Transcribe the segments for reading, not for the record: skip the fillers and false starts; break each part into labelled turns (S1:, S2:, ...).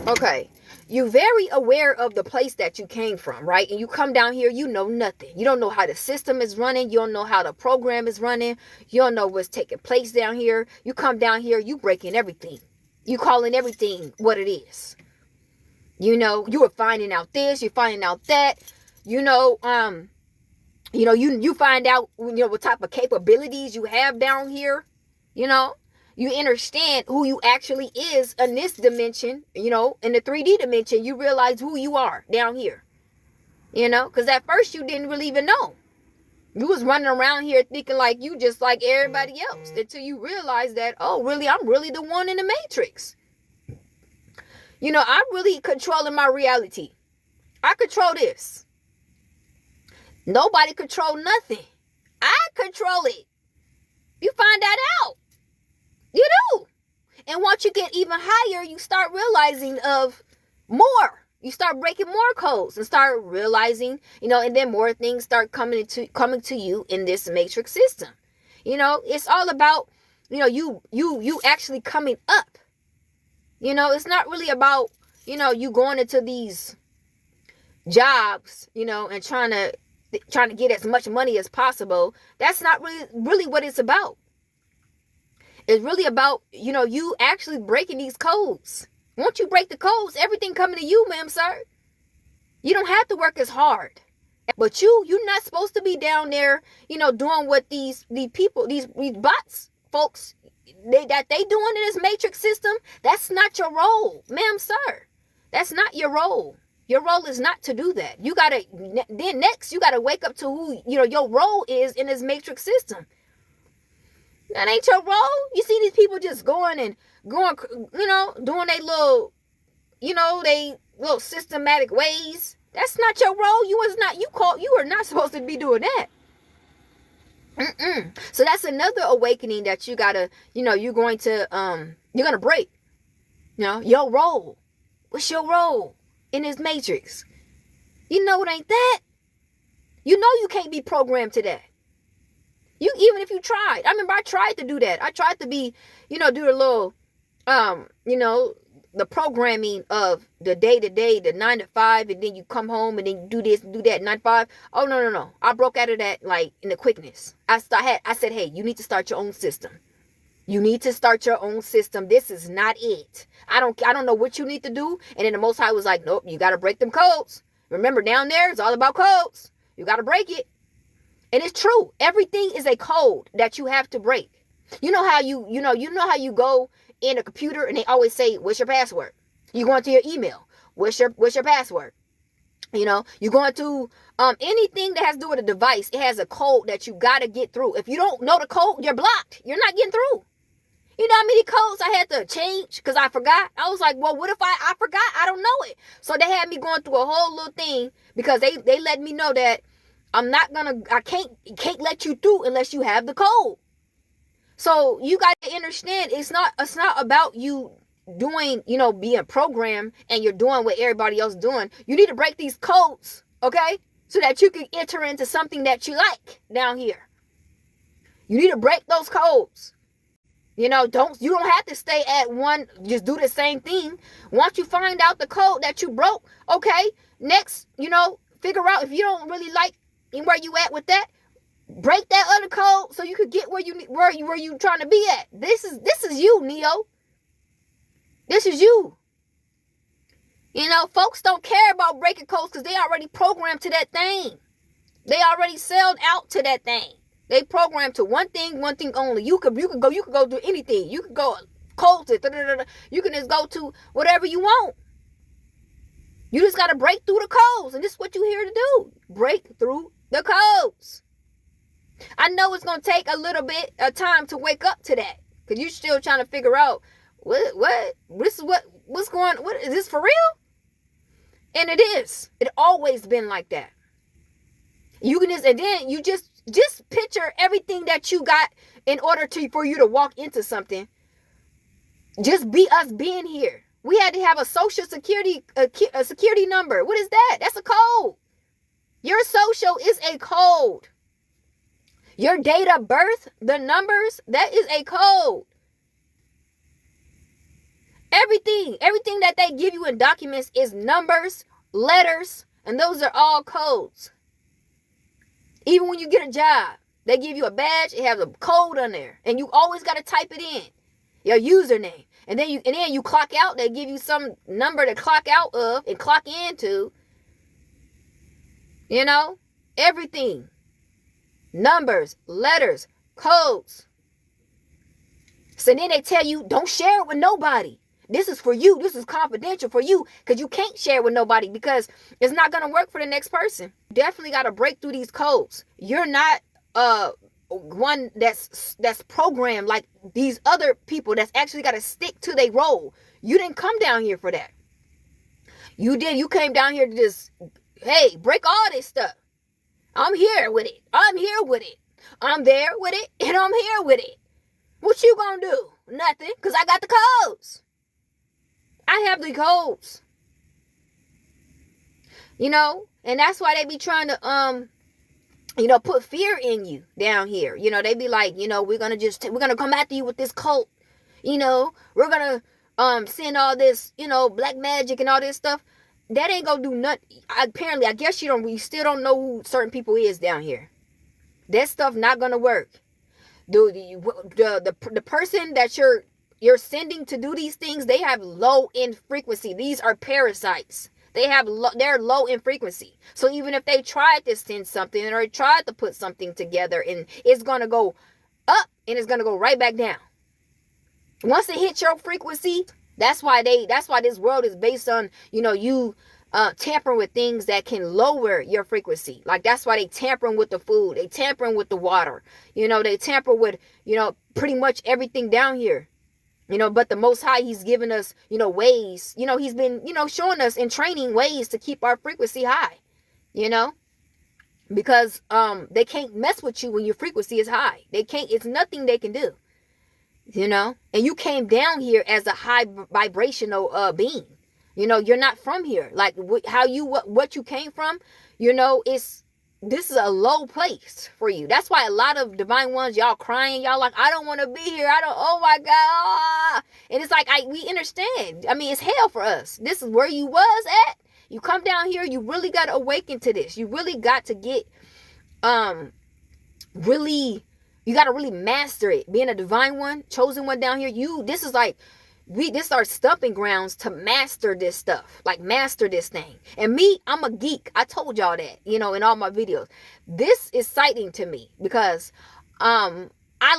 S1: Okay. You're very aware of the place that you came from, right? And you come down here, you know nothing. You don't know how the system is running. You don't know how the program is running. You don't know what's taking place down here. You come down here, you breaking everything. You calling everything what it is. You know, you are finding out this, you're finding out that. You know, you find out, what type of capabilities you have down here. You know, you understand who you actually is in this dimension. In the 3D dimension, you realize who you are down here. Because at first you didn't really even know. You was running around here thinking like you just like everybody else, until you realize that, oh, really, I'm really the one in the matrix. I'm really controlling my reality. I control this. Nobody control nothing. I control it. You find that out. You do. And once you get even higher, you start realizing of more. You start breaking more codes and start realizing, and then more things start coming to you in this matrix system. It's all about, you actually coming up. It's not really about, you going into these jobs, and trying to get as much money as possible. That's not really what it's about. It's really about, you actually breaking these codes. Once you break the codes, everything coming to you, ma'am, sir. You don't have to work as hard. But you're not supposed to be down there, doing what these people, these bots, folks, they doing in this matrix system. That's not your role, ma'am, sir. That's not your role. Your role is not to do that. You gotta wake up to who, your role is in this matrix system. That ain't your role. You see these people just going, doing they little, they little systematic ways. That's not your role. You are not supposed to be doing that. So that's another awakening that you gotta, you're going to break. Your role. What's your role in this matrix? It ain't that. You can't be programmed to that. Even if you tried. I remember I tried to do that. I tried to be, do the little, the programming of the day-to-day, the 9 to 5, and then you come home and then you do this and do that, 9 to 5. Oh, no. I broke out of that, like, in the quickness. I said, hey, you need to start your own system. You need to start your own system. This is not it. I don't know what you need to do. And then the Most High was like, nope, you got to break them codes. Remember, down there, it's all about codes. You got to break it. And it's true. Everything is a code that you have to break. You know how you go in a computer and they always say, what's your password? You go into your email. What's your password? You go into anything that has to do with a device. It has a code that you got to get through. If you don't know the code, you're blocked. You're not getting through. You know how many codes I had to change because I forgot? I was like, well, what if I forgot? I don't know it. So they had me going through a whole little thing because they let me know that I can't let you through unless you have the code. So you got to understand, it's not about you doing, being programmed and you're doing what everybody else is doing. You need to break these codes, okay? So that you can enter into something that you like down here. You need to break those codes. You don't have to stay at one, just do the same thing. Once you find out the code that you broke, okay, next, figure out if you don't really like where you at with that, break that other code so you could get where you trying to be at. This is you, Neo. This is you. Folks don't care about breaking codes because they already programmed to that thing. They already sold out to that thing. They programmed to one thing only. You could go do anything. You could go codes it. You can just go to whatever you want. You just got to break through the codes, and this is what you're here to do. Break through the codes. I know it's going to take a little bit of time to wake up to that because you're still trying to figure out what's going on. What is this for real? And it is. It always been like that. You can just picture everything that you got in order for you to walk into something. Just be us being here. We had to have a social security a security number. What is that? That's a code. Your social is a code. Your date of birth, the numbers, that is a code. Everything that they give you in documents is numbers, letters, and those are all codes. Even when you get a job, they give you a badge, it has a code on there, and you always got to type it in, your username. And then you clock out, they give you some number to clock out of and clock into. You know, everything. Numbers, letters, codes. So then they tell you, don't share it with nobody. This is for you. This is confidential for you, because you can't share it with nobody because it's not going to work for the next person. Definitely got to break through these codes. You're not one that's programmed like these other people that's actually got to stick to their role. You didn't come down here for that. You came down here to just, hey, break all this stuff. I'm here with it. I'm here with it. I'm there with it, and I'm here with it. What you gonna do? Nothing, because I got the codes. I have the codes. You know, and that's why they be trying to, put fear in you down here. You know, they be like, we're going to come after you with this cult. You know, we're going to send all this, black magic and all this stuff. That ain't going to do nothing. Apparently, I guess you still don't know who certain people is down here. That stuff not going to work. The person that you're sending to do these things, they have low in frequency. These are parasites. They're low in frequency. So even if they tried to send something or tried to put something together, and it's going to go up and it's going to go right back down. Once it hits your frequency, that's why this world is based on, you tampering with things that can lower your frequency. Like, that's why they tampering with the food. They tampering with the water. They tamper with, pretty much everything down here. But the Most High, he's given us, ways, he's been, showing us and training ways to keep our frequency high, because they can't mess with you when your frequency is high. It's nothing they can do, and you came down here as a high vibrational being. You're not from here. Like, what you came from, this is a low place for you. That's why a lot of divine ones, y'all crying, y'all like, I don't want to be here. Oh my God. Ah. And it's like, we understand. I mean, it's hell for us. This is where you was at. You come down here, you really got to awaken to this. You really got to get, you got to really master it. Being a divine one, chosen one down here, this is our stumping grounds to master this stuff, like master this thing. And me, I'm a geek. I told y'all that, in all my videos. This is exciting to me because I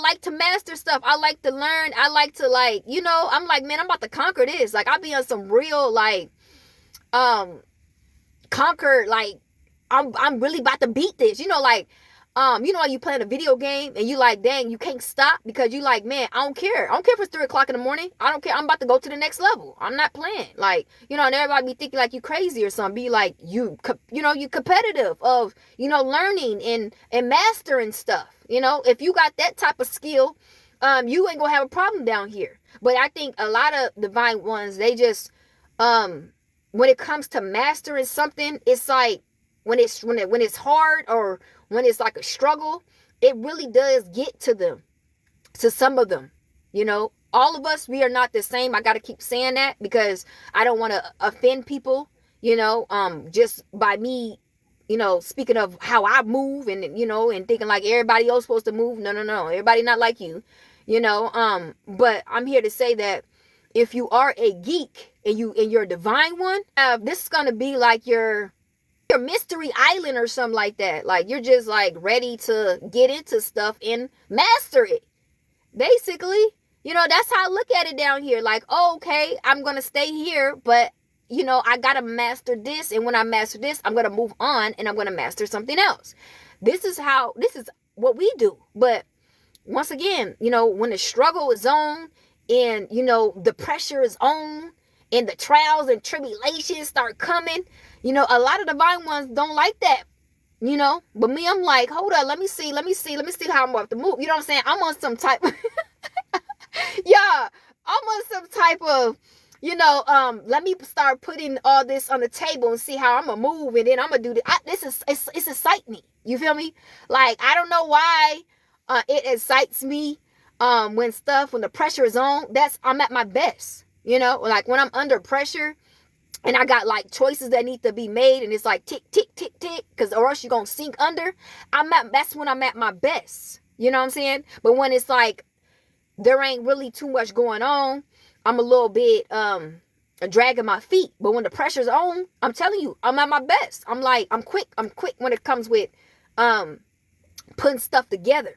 S1: like to master stuff. I like to learn. I like to I'm like, man, I'm about to conquer this. Like, I'll be on some real conquer, I'm really about to beat this. You playing a video game and you like, dang, you can't stop because you like, man, I don't care. I don't care if it's 3 o'clock in the morning. I don't care. I'm about to go to the next level. I'm not playing. And everybody be thinking like you crazy or something. Be like, you competitive of, learning and mastering stuff. If you got that type of skill, you ain't gonna have a problem down here. But I think a lot of divine ones, they just, when it comes to mastering something, it's like, when it's hard or when it's like a struggle, it really does get to some of them. All of us, we are not the same. I got to keep saying that because I don't want to offend people, just by me, speaking of how I move and, and thinking like everybody else supposed to move. No. Everybody not like you, but I'm here to say that if you are a geek and you're a divine one, this is going to be like your mystery island or something like that. Like, you're just like ready to get into stuff and master it. Basically, that's how I look at it down here. Like, okay, I'm going to stay here, but I got to master this. And when I master this, I'm going to move on and I'm going to master something else. This is what we do. But once again, when the struggle is on and, the pressure is on and the trials and tribulations start coming, a lot of divine ones don't like that, but me, I'm like, hold up, let me see how I'm about to move. You know what I'm saying? I'm on some type yeah, I'm on some type of, let me start putting all this on the table and see how I'm gonna move, and then I'm gonna do this. It's excite me. You feel me? Like, I don't know why it excites me when the pressure is on. I'm at my best. You know, like when I'm under pressure and I got like choices that need to be made and it's like tick, tick, tick, tick, because or else you're going to sink under. That's when I'm at my best. You know what I'm saying? But when it's like there ain't really too much going on, I'm a little bit dragging my feet. But when the pressure's on, I'm telling you, I'm at my best. I'm quick when it comes with putting stuff together,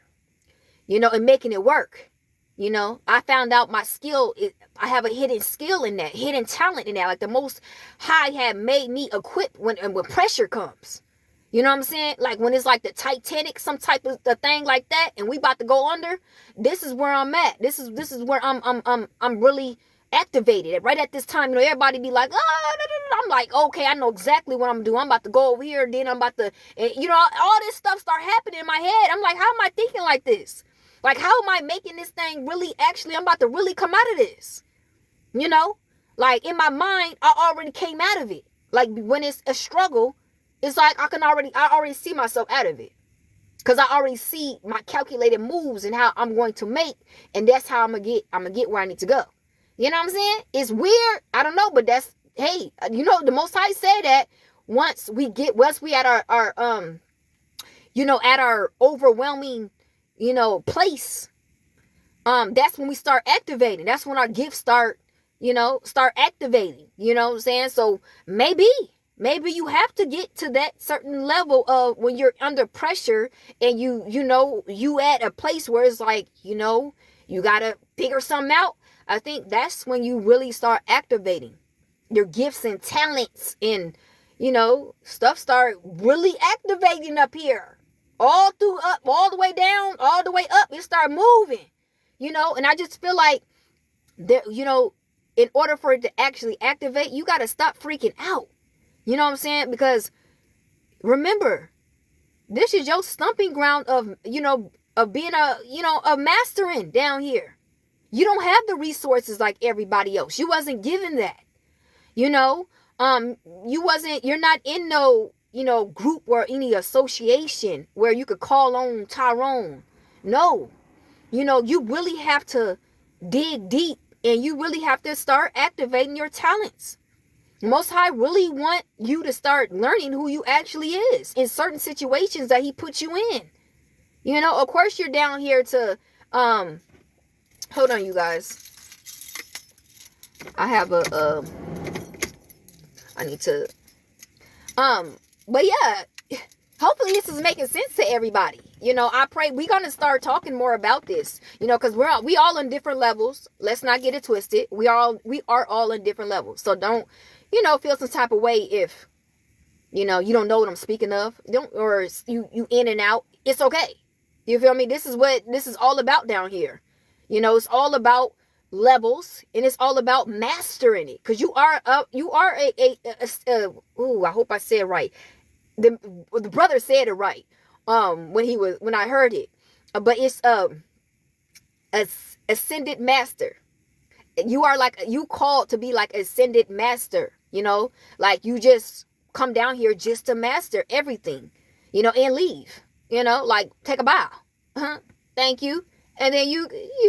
S1: you know, and making it work. You know, I found out my skill I have a hidden skill in that, hidden talent in that. Like the Most High had made me equipped when pressure comes. You know what I'm saying? Like when it's like the Titanic, some type of the thing like that, and we about to go under. This is where I'm at. This is where I'm really activated right at this time. You know, everybody be like, I'm like, okay, I know exactly what I'm doing. I'm about to go over here, then I'm about to, and, you know, all this stuff start happening in my head. I'm like, how am I thinking like this? Like, how am I making this thing really actually, I'm about to really come out of this. You know, like in my mind, I already came out of it. Like when it's a struggle, it's like I already see myself out of it. Because I already see my calculated moves and how I'm going to make. And that's how I'm going to get where I need to go. You know what I'm saying? It's weird. I don't know, but that's, hey, you know, the Most High said that once we at our you know, at our overwhelming, you know, place, that's when we start activating. That's when our gifts start activating. You know what I'm saying? So maybe you have to get to that certain level of when you're under pressure and you at a place where it's like, you know, you got to figure something out. I think that's when you really start activating your gifts and talents, and, you know, stuff start really activating up here. All the way down, all the way up, it start moving, you know. And I just feel like that, you know, in order for it to actually activate, you got to stop freaking out. You know what I'm saying? Because remember, this is your stumping ground of being a mastering down here. You don't have the resources like everybody else. You wasn't given that. You know, you're not in no, you know, group or any association where you could call on Tyrone. No. You know, you really have to dig deep and you really have to start activating your talents. Most High really want you to start learning who you actually is in certain situations that he puts you in. You know, of course you're down here to, hold on, you guys. I have I need to, but yeah, hopefully this is making sense to everybody. You know, I pray we're going to start talking more about this, you know, because we all on different levels. Let's not get it twisted. We are all on different levels. So don't, you know, feel some type of way if, you know, you don't know what I'm speaking of. Or you in and out. It's okay. You feel me? This is what this is all about down here. You know, it's all about levels and it's all about mastering it. Because you are I hope I said it right. The brother said it right. When I heard it. But it's ascended master. You called to be like ascended master, you know, like you just come down here just to master everything, you know, and leave, you know, like take a bow. Thank you. And then you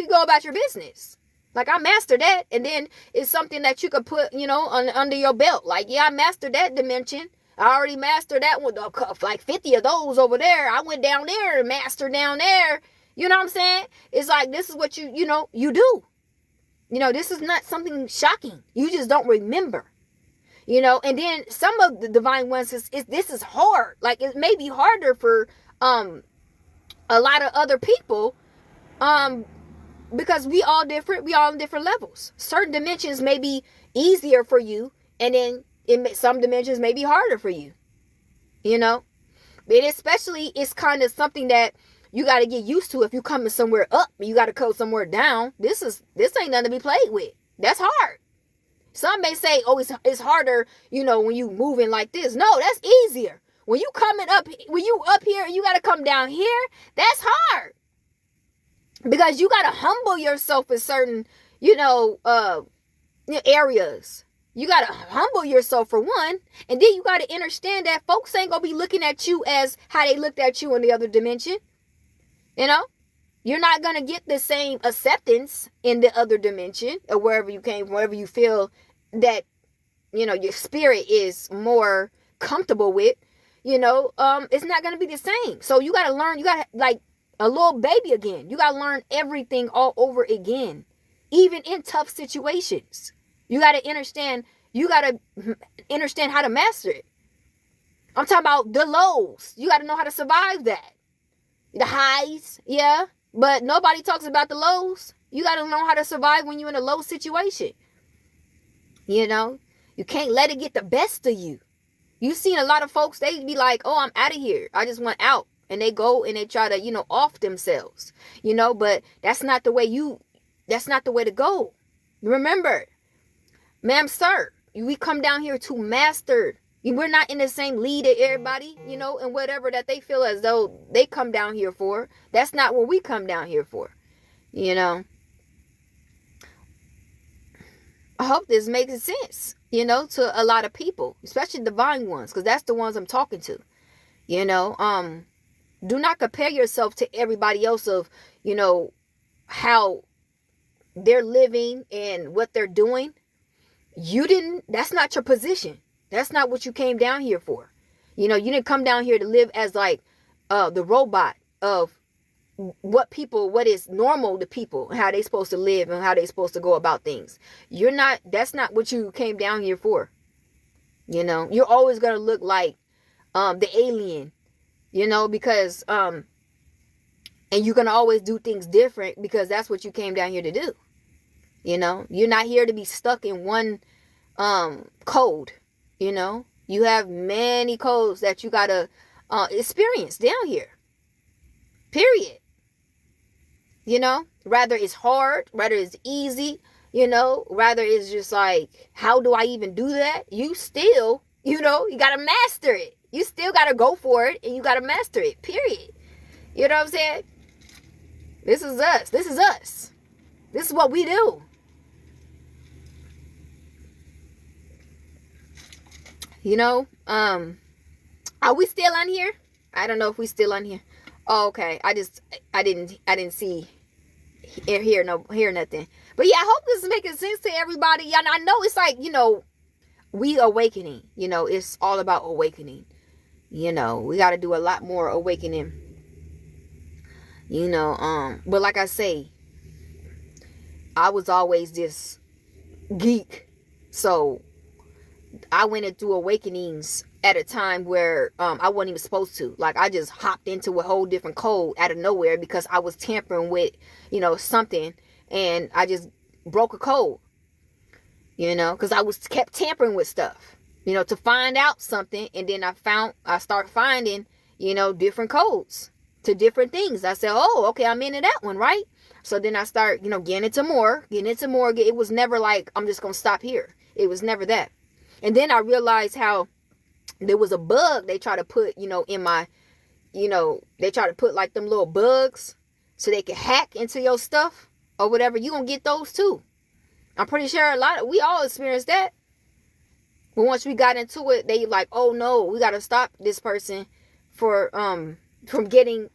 S1: go about your business. Like I mastered that. And then it's something that you could put, you know, under your belt. Like, yeah, I mastered that dimension. I already mastered that one, like 50 of those over there. I went down there and mastered down there. You know what I'm saying? It's like, this is what you do. You know, this is not something shocking. You just don't remember. You know, and then some of the divine ones this is hard. Like it may be harder for a lot of other people because we all different. We all on different levels. Certain dimensions may be easier for you, and then some dimensions may be harder for you. You know, but especially it's kind of something that you got to get used to. If you coming somewhere up, you got to go somewhere down. This ain't nothing to be played with. That's hard. Some may say, oh, it's harder, you know, when you moving like this. No, that's easier. When you up here and you got to come down here, that's hard. Because you got to humble yourself in certain, you know, areas. You got to humble yourself for one. And then you got to understand that folks ain't going to be looking at you as how they looked at you in the other dimension. You know? You're not going to get the same acceptance in the other dimension or wherever you came, wherever you feel that, your spirit is more comfortable with, it's not going to be the same. So you got to learn, you got to, like a little baby again. You got to learn everything all over again, even in tough situations. You got to understand how to master it. I'm talking about the lows. You got to know how to survive that. The highs, yeah, but nobody talks about the lows. You got to know how to survive when you're in a low situation. You can't let it get the best of you. You've seen a lot of folks, they be like, oh, I'm out of here. I just want out. And they go and they try to, off themselves, but that's not the way to go. Remember, ma'am, sir, we come down here to master. We're not in the same league as everybody, and whatever that they feel as though they come down here for. That's not what we come down here for, I hope this makes sense, to a lot of people, especially divine ones, because that's the ones I'm talking to, do not compare yourself to everybody else of, how they're living and what they're doing. That's not your position. That's not what you came down here for. You didn't come down here to live as like the robot of what is normal to people, how they supposed to live and how they supposed to go about things. That's not what you came down here for. You're always going to look like the alien, because and you're going to always do things different because that's what you came down here to do. You're not here to be stuck in one code. You have many codes that you got to experience down here. Period. Rather it's hard, rather it's easy, rather it's just like, how do I even do that? You still, you got to master it. You still got to go for it and you got to master it. Period. You know what I'm saying? This is us. This is us. This is what we do. Are we still on here? I don't know if we still on here. Oh, okay. I didn't see, hear nothing. But yeah, I hope this is making sense to everybody. Yeah, I know it's like, we awakening, it's all about awakening. We got to do a lot more awakening. But like I say, I was always this geek. So I went into awakenings at a time where I wasn't even supposed to. Like, I just hopped into a whole different code out of nowhere because I was tampering with, something. And I just broke a code, because I kept tampering with stuff, to find out something. And then I start finding, different codes to different things. I said, oh, okay, I'm into that one, right? So then I start, getting into more. It was never like, I'm just going to stop here. It was never that. And then I realized how there was a bug they try to put, in my, they try to put like them little bugs so they can hack into your stuff or whatever. You gonna get those too. I'm pretty sure we all experienced that. But once we got into it, they like, oh no, we got to stop this person from getting,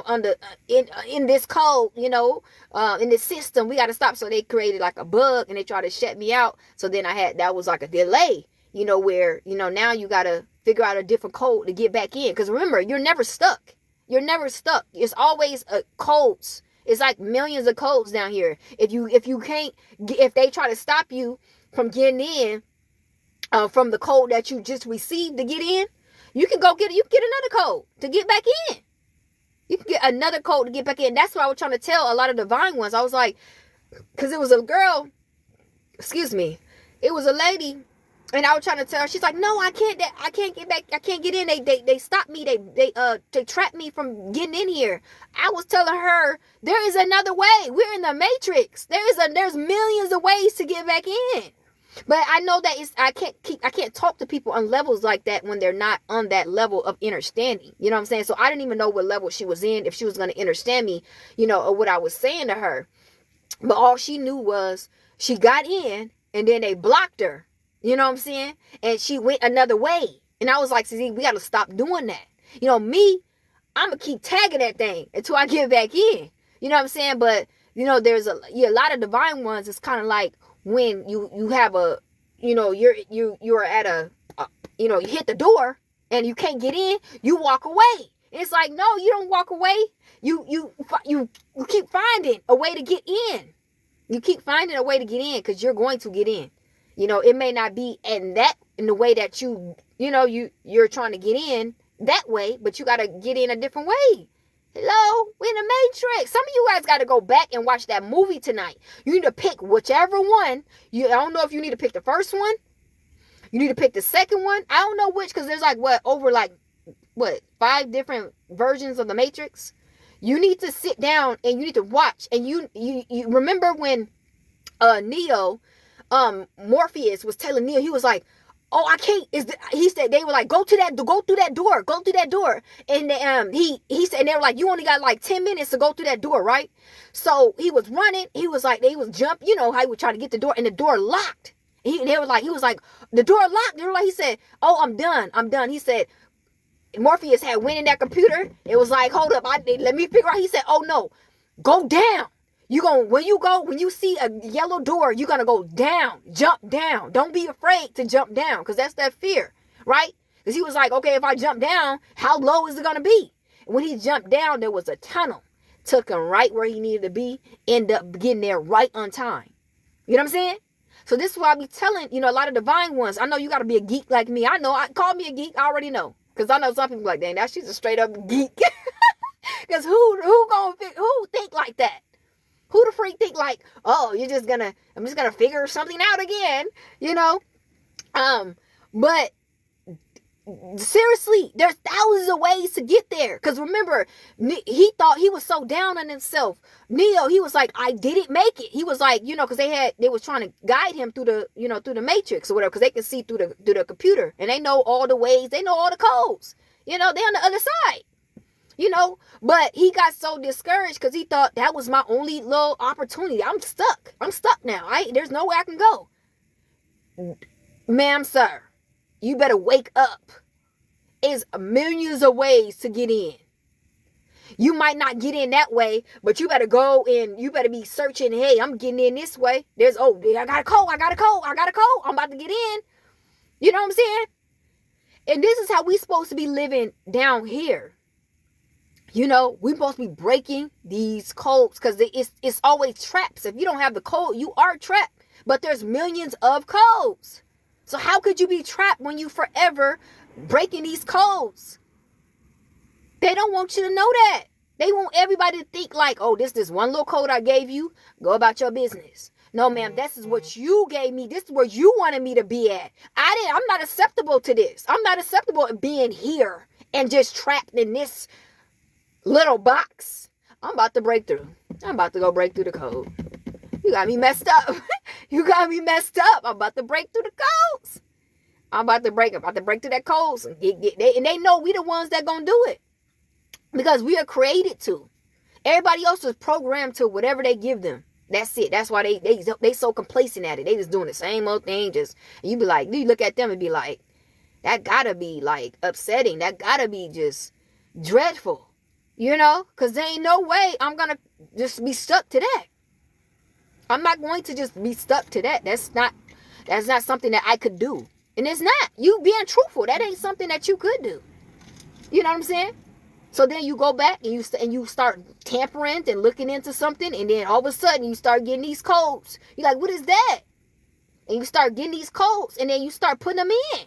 S1: under in this code, in this system. We got to stop. So they created like a bug and they tried to shut me out. So then that was like a delay, where, now you got to figure out a different code to get back in. Because remember, you're never stuck. You're never stuck. It's always codes. It's like millions of codes down here. If they try to stop you from getting in from the code that you just received to get in, you can get another code to get back in. You can get another code to get back in. That's what I was trying to tell a lot of divine ones. I was like, because it was a girl, it was a lady, and I was trying to tell her, she's like, no, I can't get back, I can't get in. They stopped me, they trapped me from getting in here. I was telling her, there is another way. We're in the matrix. There's millions of ways to get back in. But I know that I can't talk to people on levels like that when they're not on that level of understanding. You know what I'm saying? So I didn't even know what level she was in, if she was going to understand me, or what I was saying to her. But all she knew was she got in and then they blocked her. You know what I'm saying? And she went another way. And I was like, see, we got to stop doing that. Me, I'm going to keep tagging that thing until I get back in. You know what I'm saying? But, there's a lot of divine ones. It's kind of like when you have a, you're at you hit the door and you can't get in, you walk away. And it's like, no, you don't walk away. You keep finding a way to get in. You keep finding a way to get in because you're going to get in. It may not be in the way that you're trying to get in that way, but you got to get in a different way. Hello, we're in the Matrix. Some of you guys got to go back and watch that movie tonight. You need to pick whichever one. I don't know if you need to pick the first one. You need to pick the second one. I don't know which, because there's over 5 different versions of the Matrix. You need to sit down and you need to watch. And you remember when Neo, Morpheus was telling Neo, he was like, oh, I can't. He said, they were like, go through that door. And he said, and they were like, you only got 10 minutes to go through that door, right? So he was running. He was like, they was jump. You know how he would try to get the door, and the door locked. He was like, the door locked. They were like, he said, oh, I'm done. He said, Morpheus had went in that computer. It was like, hold up, let me figure out. He said, oh no, go down. When you see a yellow door, you're going to go down, jump down. Don't be afraid to jump down, because that's that fear, right? Because he was like, okay, if I jump down, how low is it going to be? And when he jumped down, there was a tunnel. Took him right where he needed to be, ended up getting there right on time. You know what I'm saying? So this is why I be telling, a lot of divine ones. I know you got to be a geek like me. I know. Call me a geek. I already know. Because I know some people like, dang, she's a straight up geek. Because who think like that? Who the freak think like, oh, I'm just gonna figure something out again, But seriously, there's thousands of ways to get there. Because remember, he thought he was so down on himself. Neo, he was like, I didn't make it. He was like, because they was trying to guide him through the Matrix or whatever, because they can see through the computer, and they know all the ways, they know all the codes. They're on the other side. But he got so discouraged because he thought that was my only little opportunity. I'm stuck now. There's no way I can go. Ma'am, sir, you better wake up. There's millions of ways to get in. You might not get in that way, but you better go and you better be searching. Hey, I'm getting in this way. I got a code. I'm about to get in. You know what I'm saying? And this is how we supposed to be living down here. We're supposed to be breaking these codes, because it's always traps. If you don't have the code, you are trapped. But there's millions of codes. So how could you be trapped when you forever breaking these codes? They don't want you to know that. They want everybody to think like, oh, this one little code I gave you. Go about your business. No, ma'am, this is what you gave me. This is where you wanted me to be at. I'm not acceptable to this. I'm not acceptable to being here and just trapped in this little box. I'm about to break through. I'm about to go break through the code. You got me messed up. I'm about to break through the codes. I'm about to break through that codes and they know we the ones that gonna do it, because we are created to. Everybody else is programmed to whatever they give them. That's it. That's why they so complacent at it. They just doing the same old thing. You be like, you look at them and be like, that gotta be like upsetting. That gotta be just dreadful. Because there ain't no way I'm going to just be stuck to that. I'm not going to just be stuck to that. That's not something that I could do. And it's not. You being truthful, that ain't something that you could do. You know what I'm saying? So then you go back and you start tampering and looking into something, and then all of a sudden you start getting these codes. You're like, what is that? And you start getting these codes, and then you start putting them in.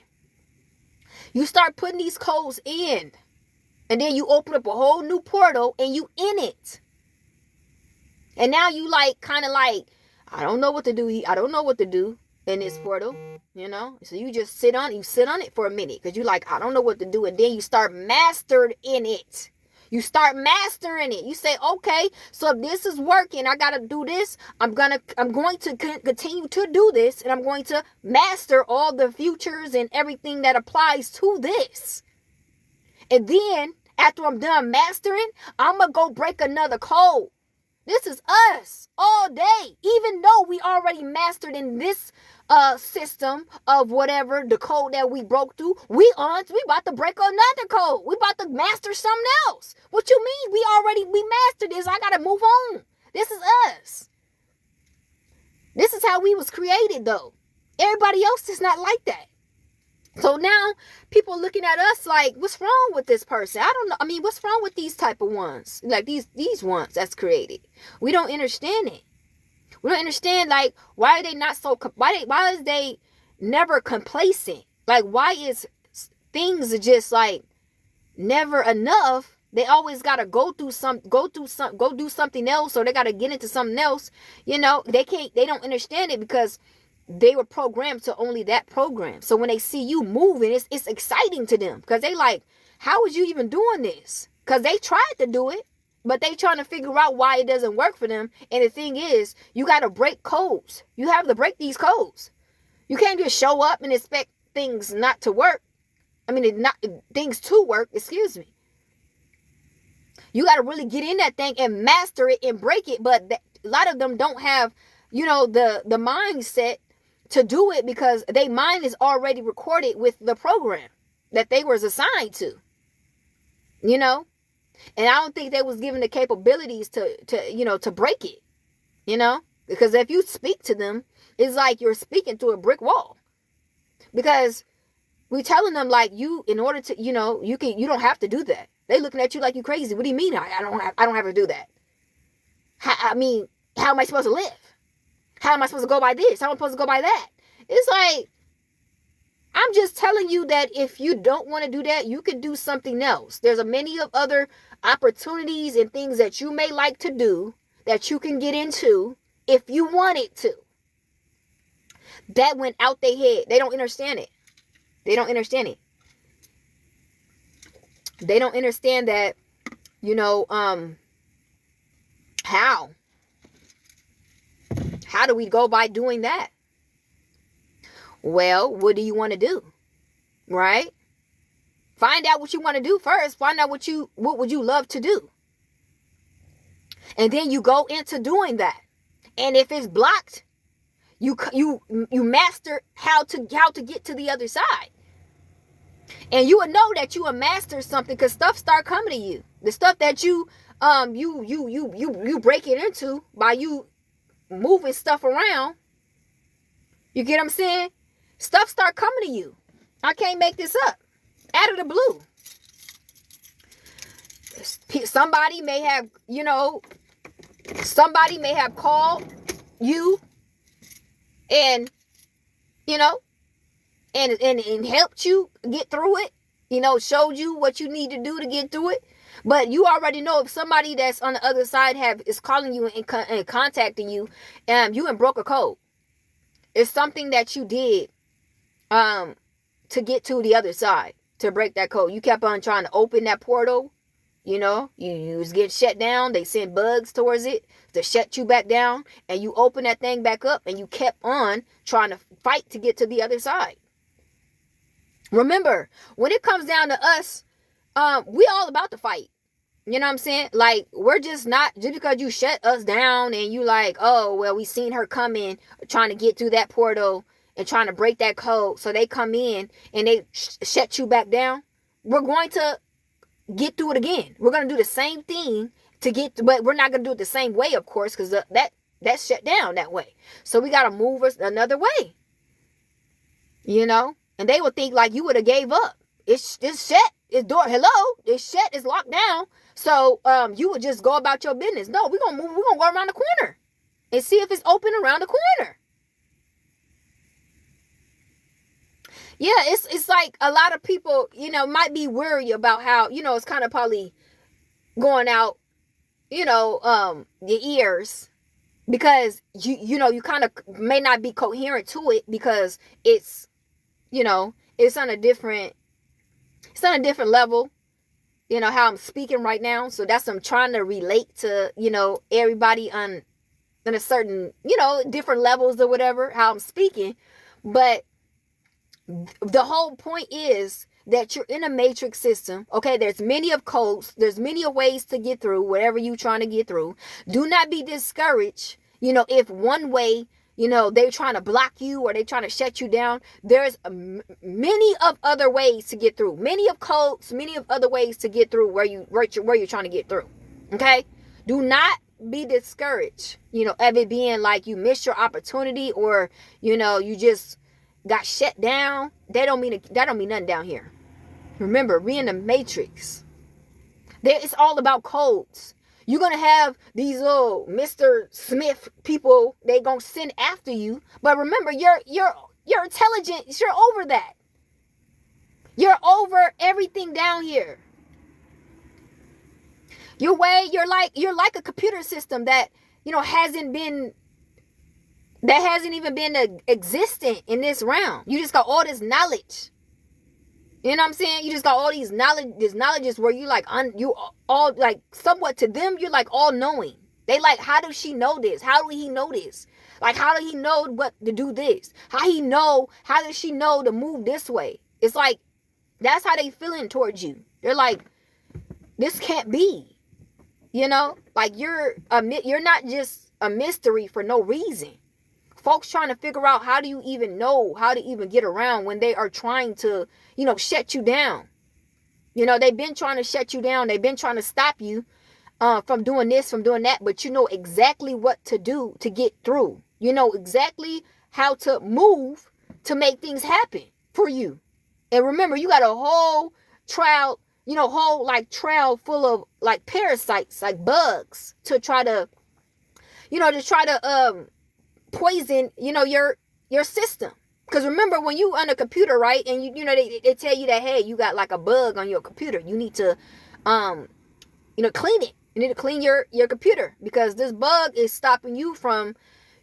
S1: You start putting these codes in. And then you open up a whole new portal and you in it. And now you kind of I don't know what to do. I don't know what to do in this portal, So you just sit on it for a minute, because you I don't know what to do. And then you start mastered in it. You start mastering it. You say, okay, so if this is working, I got to do this. I'm going to continue to do this, and I'm going to master all the futures and everything that applies to this. And then, after I'm done mastering, I'm going to go break another code. This is us all day. Even though we already mastered in this system of whatever the code that we broke through. We about to break another code. We about to master something else. What you mean? We mastered this. I gotta move on. This is us. This is how we was created, though. Everybody else is not like that. So now people looking at us like, what's wrong with this person? I don't know. I mean, what's wrong with these type of ones? Like these ones that's created. We don't understand it. We don't understand, like, why are they not so, why is they never complacent? Like, why is things just like never enough? They always got to go do something else, or they got to get into something else. You know, they don't understand it because they were programmed to only that program. So when they see you moving, it's exciting to them because they like, how is you even doing this? Because they tried to do it, but they trying to figure out why it doesn't work for them. And the thing is, you got to break codes. You have to break these codes. You can't just show up and expect things not to work. I mean, things to work, excuse me. You got to really get in that thing and master it and break it. But a lot of them don't have, the mindset to do it because their mind is already recorded with the program that they was assigned to. And I don't think they was given the capabilities to break it. Because if you speak to them, it's like you're speaking to a brick wall. Because we're telling them, like, in order to, you don't have to do that. They looking at you like you crazy. What do you mean I don't have to do that? How am I supposed to live? How am I supposed to go by this? How am I supposed to go by that? It's like, I'm just telling you that if you don't want to do that, you can do something else. There's a many of other opportunities and things that you may like to do that you can get into if you wanted to. That went out their head. They don't understand it. They don't understand it. They don't understand that, how? How do we go by doing that? Well, what do you want to do? Right? Find out what you want to do first. Find out what would you love to do? And then you go into doing that. And if it's blocked, you master how to get to the other side. And you will know that you will master something because stuff start coming to you. The stuff that you break it into by you moving stuff around. You get what I'm saying? Stuff start coming to you. I can't make this up. Out of the blue. Somebody may have, called you and, and helped you get through it. Showed you what you need to do to get through it. But you already know if somebody that's on the other side is calling you and contacting you, you and broke a code. It's something that you did to get to the other side, to break that code. You kept on trying to open that portal. You was getting shut down. They sent bugs towards it to shut you back down. And you open that thing back up and you kept on trying to fight to get to the other side. Remember, when it comes down to us, we all about to fight. You know what I'm saying? Like, we're just because you shut us down and you like, oh, well, we seen her come in trying to get through that portal and trying to break that code. So they come in and they shut you back down. We're going to get through it again. We're going to do the same thing but we're not going to do it the same way, of course, because that's shut down that way. So we got to move us another way. And they would think like you would have gave up. It's shut. It's door. Hello. It's shut. It's locked down. So you would just go about your business. No, we're going to move. We're going to go around the corner and see if it's open around the corner. Yeah, it's like a lot of people, might be worried about how, it's kind of probably going out, your ears because you kind of may not be coherent to it because it's, it's on a different level, how I'm speaking right now. So that's what I'm trying to relate to, everybody on a certain, different levels or whatever, how I'm speaking. But the whole point is that you're in a matrix system. Okay, there's many of codes. There's many of ways to get through whatever you're trying to get through. Do not be discouraged, if one way, they're trying to block you or they're trying to shut you down. There's many of other ways to get through. Many of codes, many of other ways to get through where you're trying to get through. Okay? Do not be discouraged, of it being like you missed your opportunity or, you just got shut down. That don't mean nothing down here. Remember, we in the matrix. It's all about codes. You're going to have these little Mr. Smith people, they going to send after you. But remember, you're intelligent. You're over that. You're over everything down here. You're like a computer system that, hasn't even been existent in this realm. You just got all this knowledge. You know what I'm saying? You just got all this knowledge is where you you all like somewhat to them, you're like all knowing. They like, how does she know this? How do he know this? Like, how do he know what to do this? How does she know to move this way? It's like, that's how they feeling towards you. They're like, this can't be, like you're not just a mystery for no reason. Folks trying to figure out how do you even know how to even get around when they are trying to, shut you down. They've been trying to shut you down. They've been trying to stop you from doing this, from doing that. But you know exactly what to do to get through. You know exactly how to move to make things happen for you. And remember, you got a whole trail, trail full of like parasites, like bugs to try to, poison, your system. Because remember, when you on a computer, right, and they tell you that, hey, you got like a bug on your computer, you need to clean it. You need to clean your computer because this bug is stopping you from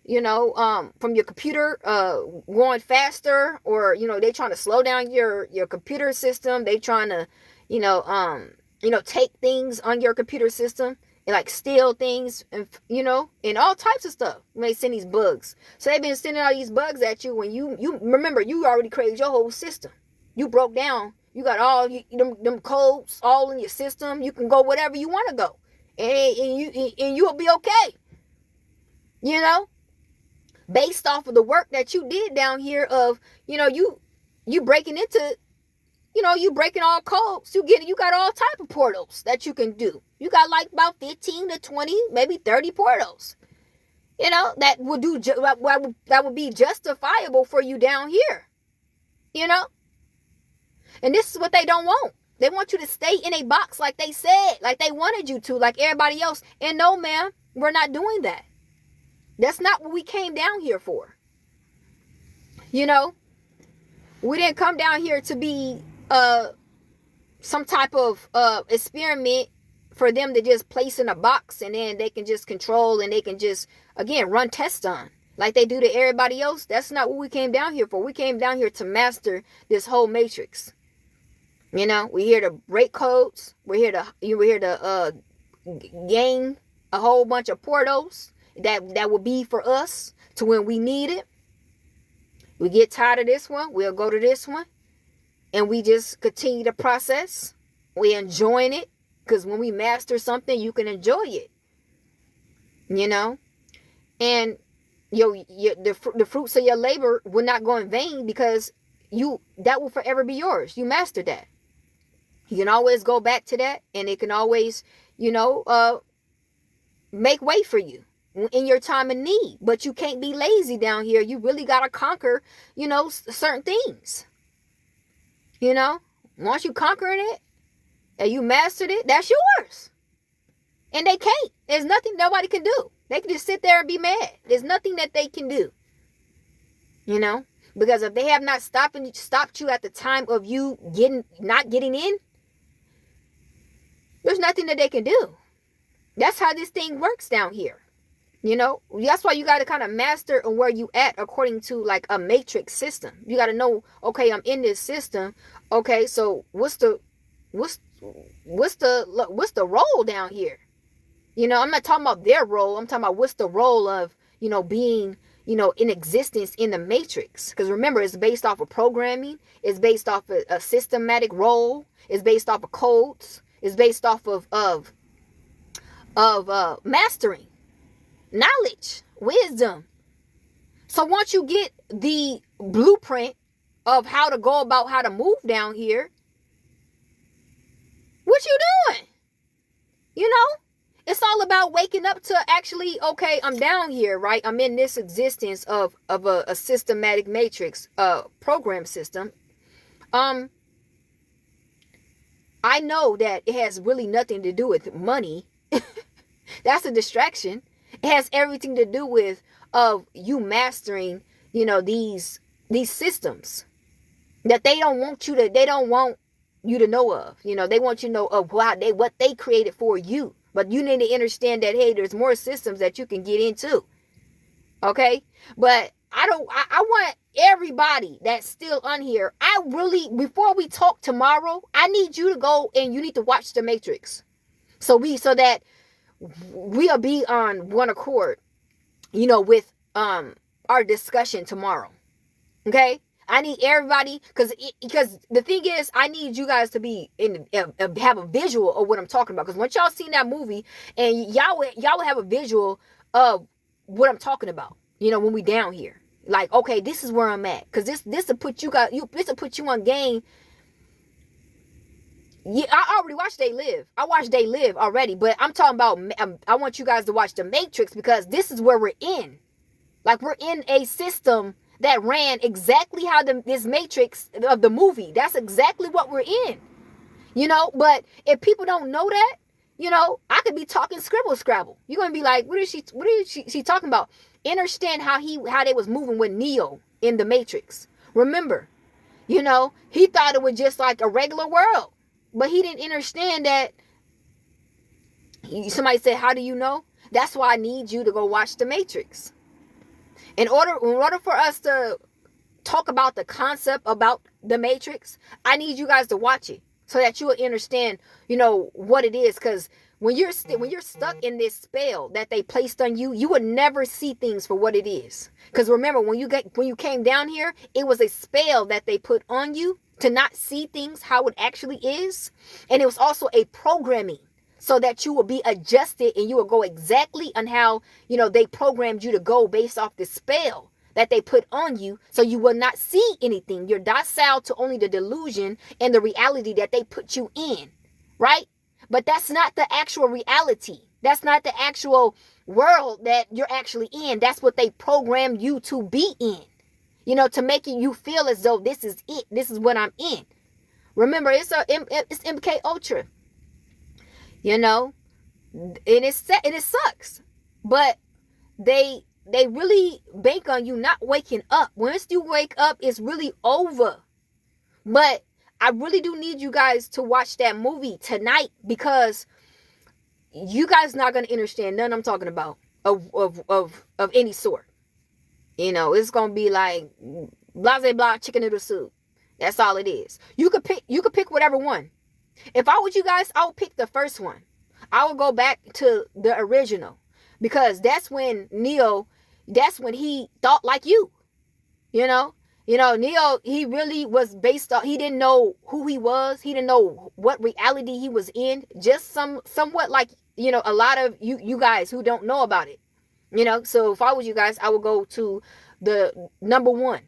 S1: from your computer going faster, or they trying to slow down your computer system. They trying to take things on your computer system and like steal things, and and all types of stuff. When they send these bugs, so they've been sending all these bugs at you. When you remember, you already created your whole system. You broke down. You got all them codes all in your system. You can go whatever you want to go, and you'll be okay. Based off of the work that you did down here of you breaking into. You breaking all codes. You got all type of portals that you can do. You got like about 15 to 20, maybe 30 portals. That would do that would be justifiable for you down here. And this is what they don't want. They want you to stay in a box like they said, like they wanted you to, like everybody else. And no, ma'am, we're not doing that. That's not what we came down here for. We didn't come down here to be some type of experiment for them to just place in a box and then they can just control and they can just, again, run tests on like they do to everybody else. That's not what we came down here for. We came down here to master this whole matrix. We're here to break codes. We're here to gain a whole bunch of portals that will be for us to when we need it. We get tired of this one, we'll go to this one. And we just continue the process. We're enjoying it. Because when we master something, you can enjoy it. And the fruits of your labor will not go in vain because that will forever be yours. You mastered that. You can always go back to that. And it can always, make way for you in your time of need. But you can't be lazy down here. You really got to conquer, certain things. Once you conquered it and you mastered it, that's yours. And they can't. There's nothing nobody can do. They can just sit there and be mad. There's nothing that they can do. Because if they have not stopped you at the time of you not getting in, there's nothing that they can do. That's how this thing works down here. That's why you got to kind of master where you at according to like a matrix system. You got to know, okay, I'm in this system. Okay, so what's the role down here? I'm not talking about their role. I'm talking about what's the role of, being, in existence in the matrix. Because remember, it's based off of programming. It's based off of a systematic role. It's based off of codes. It's based off of mastering. Knowledge, wisdom. So once you get the blueprint of how to go about how to move down here, what you doing? You know? It's all about waking up to actually, okay, I'm down here, right? I'm in this existence of a systematic matrix program system. I know that it has really nothing to do with money. That's a distraction. It has everything to do with you mastering, these systems that they don't want you to know of. They want you to know of what they created for you. But you need to understand that, hey, there's more systems that you can get into. Okay? But I want everybody that's still on here. Before we talk tomorrow, I need you to go and you need to watch The Matrix. So that we'll be on one accord, with our discussion tomorrow. Okay? I need everybody, because the thing is, I need you guys to be have a visual of what I'm talking about. Because once y'all seen that movie, and y'all will have a visual of what I'm talking about. When we down here, like, okay, this is where I'm at. Because this will put you on game. Yeah, I already watched They Live. I watched They Live already, but I'm talking about. I want you guys to watch The Matrix, because this is where we're in. Like, we're in a system that ran exactly how this matrix of the movie. That's exactly what we're in. But if people don't know that, I could be talking scribble scrabble. You're gonna be like, what is she talking about? Understand how they was moving with Neo in the Matrix. Remember, he thought it was just like a regular world, but he didn't understand that. Somebody said, how do you know? That's why I need you to go watch The Matrix. In order for us to talk about the concept about The Matrix, I need you guys to watch it so that you will understand, what it is. Because when you're stuck in this spell that they placed on you, you would never see things for what it is. Because remember, when you came down here, it was a spell that they put on you to not see things how it actually is, and it was also a programming, so that you will be adjusted and you will go exactly on how, they programmed you to go based off the spell that they put on you. So you will not see anything. You're docile to only the delusion and the reality that they put you in, right? But that's not the actual reality. That's not the actual world that you're actually in. That's what they programmed you to be in, to make you feel as though this is it. This is what I'm in. Remember, it's MK Ultra. And it sucks, but they really bank on you not waking up. Once you wake up, it's really over. But I really do need you guys to watch that movie tonight, because you guys not gonna understand none I'm talking about of any sort. It's gonna be like blase blah chicken noodle soup. That's all it is. You could pick whatever one. If I was you guys, I would pick the first one. I would go back to the original, because that's when he thought like you. Neo, he really was based on, he didn't know who he was. He didn't know what reality he was in. Just somewhat like, a lot of you guys who don't know about it. So if I was you guys, I would go to the number one,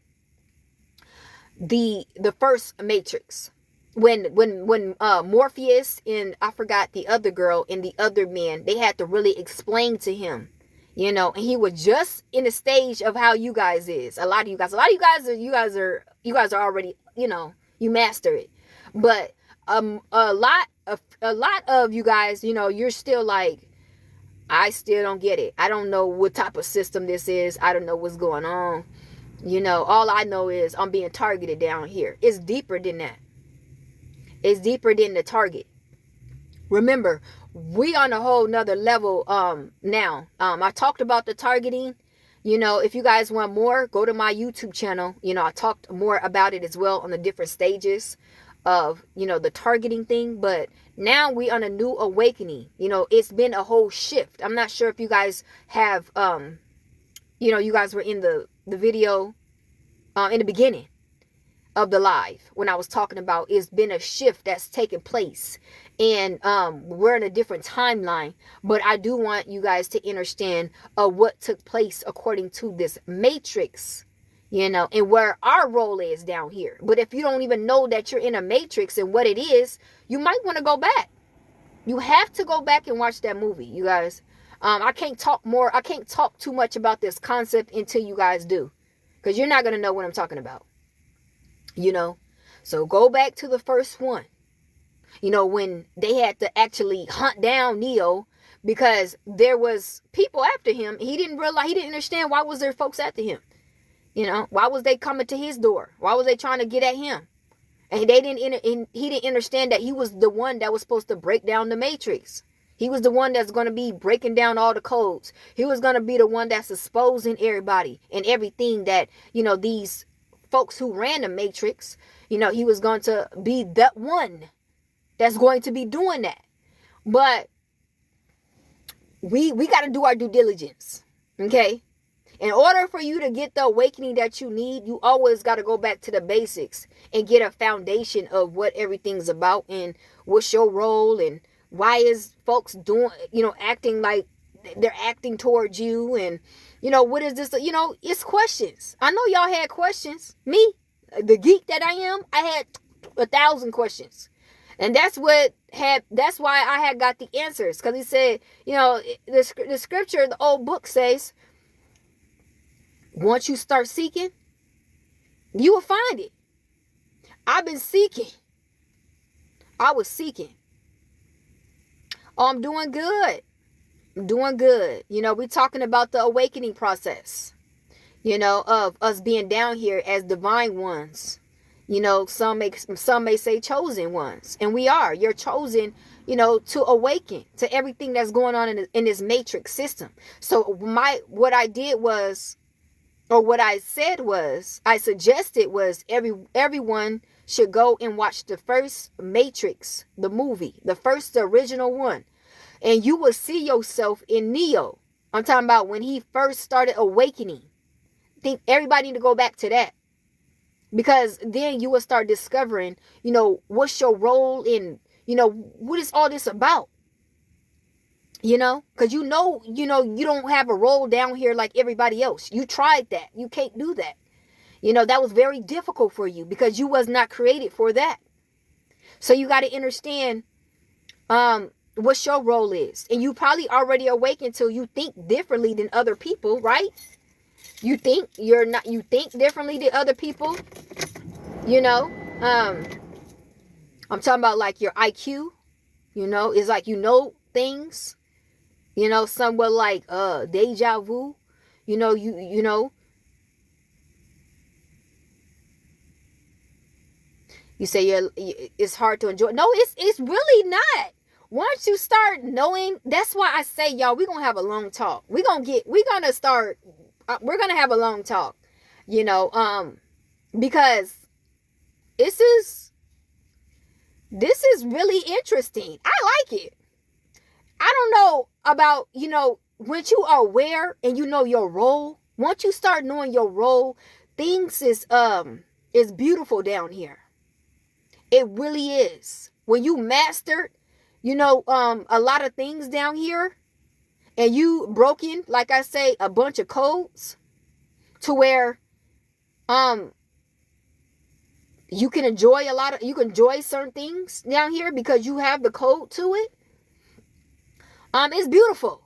S1: the first Matrix. When Morpheus and I forgot the other girl and the other man, they had to really explain to him, and he was just in the stage of how you guys is. A lot of you guys are already, you master it. But a lot of you guys, you're still like, I still don't get it. I don't know what type of system this is. I don't know what's going on. All I know is I'm being targeted down here. It's deeper than that. It's deeper than the target. Remember, we on a whole nother level now. I talked about the targeting. If you guys want more, go to my YouTube channel. I talked more about it as well on the different stages of, the targeting thing. But now we on a new awakening. It's been a whole shift. I'm not sure if you guys have, you guys were in the video in the beginning. of the live when I was talking about it's been a shift that's taken place, and we're in a different timeline. But I do want you guys to understand what took place according to this matrix, and where our role is down here. But if you don't even know that you're in a matrix and what it is, you might want to go back. You have to go back and watch that movie, you guys. I can't talk too much about this concept until you guys do, because you're not going to know what I'm talking about. So go back to the first one, when they had to actually hunt down Neo because there was people after him. He didn't understand why was there folks after him. Why was they coming to his door? Why was they trying to get at him? And he didn't understand that he was the one that was supposed to break down the matrix. He was the one that's going to be breaking down all the codes. He was going to be the one that's exposing everybody and everything that, these folks who ran the matrix, he was going to be that one that's going to be doing that. But we got to do our due diligence. Okay? In order for you to get the awakening that you need, you always got to go back to the basics and get a foundation of what everything's about and what's your role and why is folks doing, acting like they're acting towards you, and, what is this? It's questions. I know y'all had questions. Me, the geek that I am, I had 1,000 questions. And that's why I had got the answers. Because he said, the scripture, the old book says, once you start seeking, you will find it. I've been seeking. I was seeking. Oh, I'm doing good. I'm doing good. We're talking about the awakening process, of us being down here as divine ones. Some may say chosen ones. And we are. You're chosen, to awaken to everything that's going on in this matrix system. So what I suggested was everyone should go and watch the first Matrix, the movie, the original one. And you will see yourself in Neo. I'm talking about when he first started awakening. I think everybody need to go back to that. Because then you will start discovering, what's your role in, what is all this about? Because you don't have a role down here like everybody else. You tried that. You can't do that. That was very difficult for you because you was not created for that. So you got to understand what your role is. And you probably already awakened till you think differently than other people, right? You think differently than other people. I'm talking about like your IQ, it's like things, somewhat like deja vu, You say it's hard to enjoy. No, it's really not. Once you start knowing, that's why I say, y'all, we're going to have a long talk. We're going to have a long talk, because this is really interesting. I like it. I don't know about, once you are aware and you know your role, once you start knowing your role, things is beautiful down here. It really is. When you mastered, a lot of things down here, and you broken, like I say, a bunch of codes to where, you can enjoy certain things down here because you have the code to it. It's beautiful.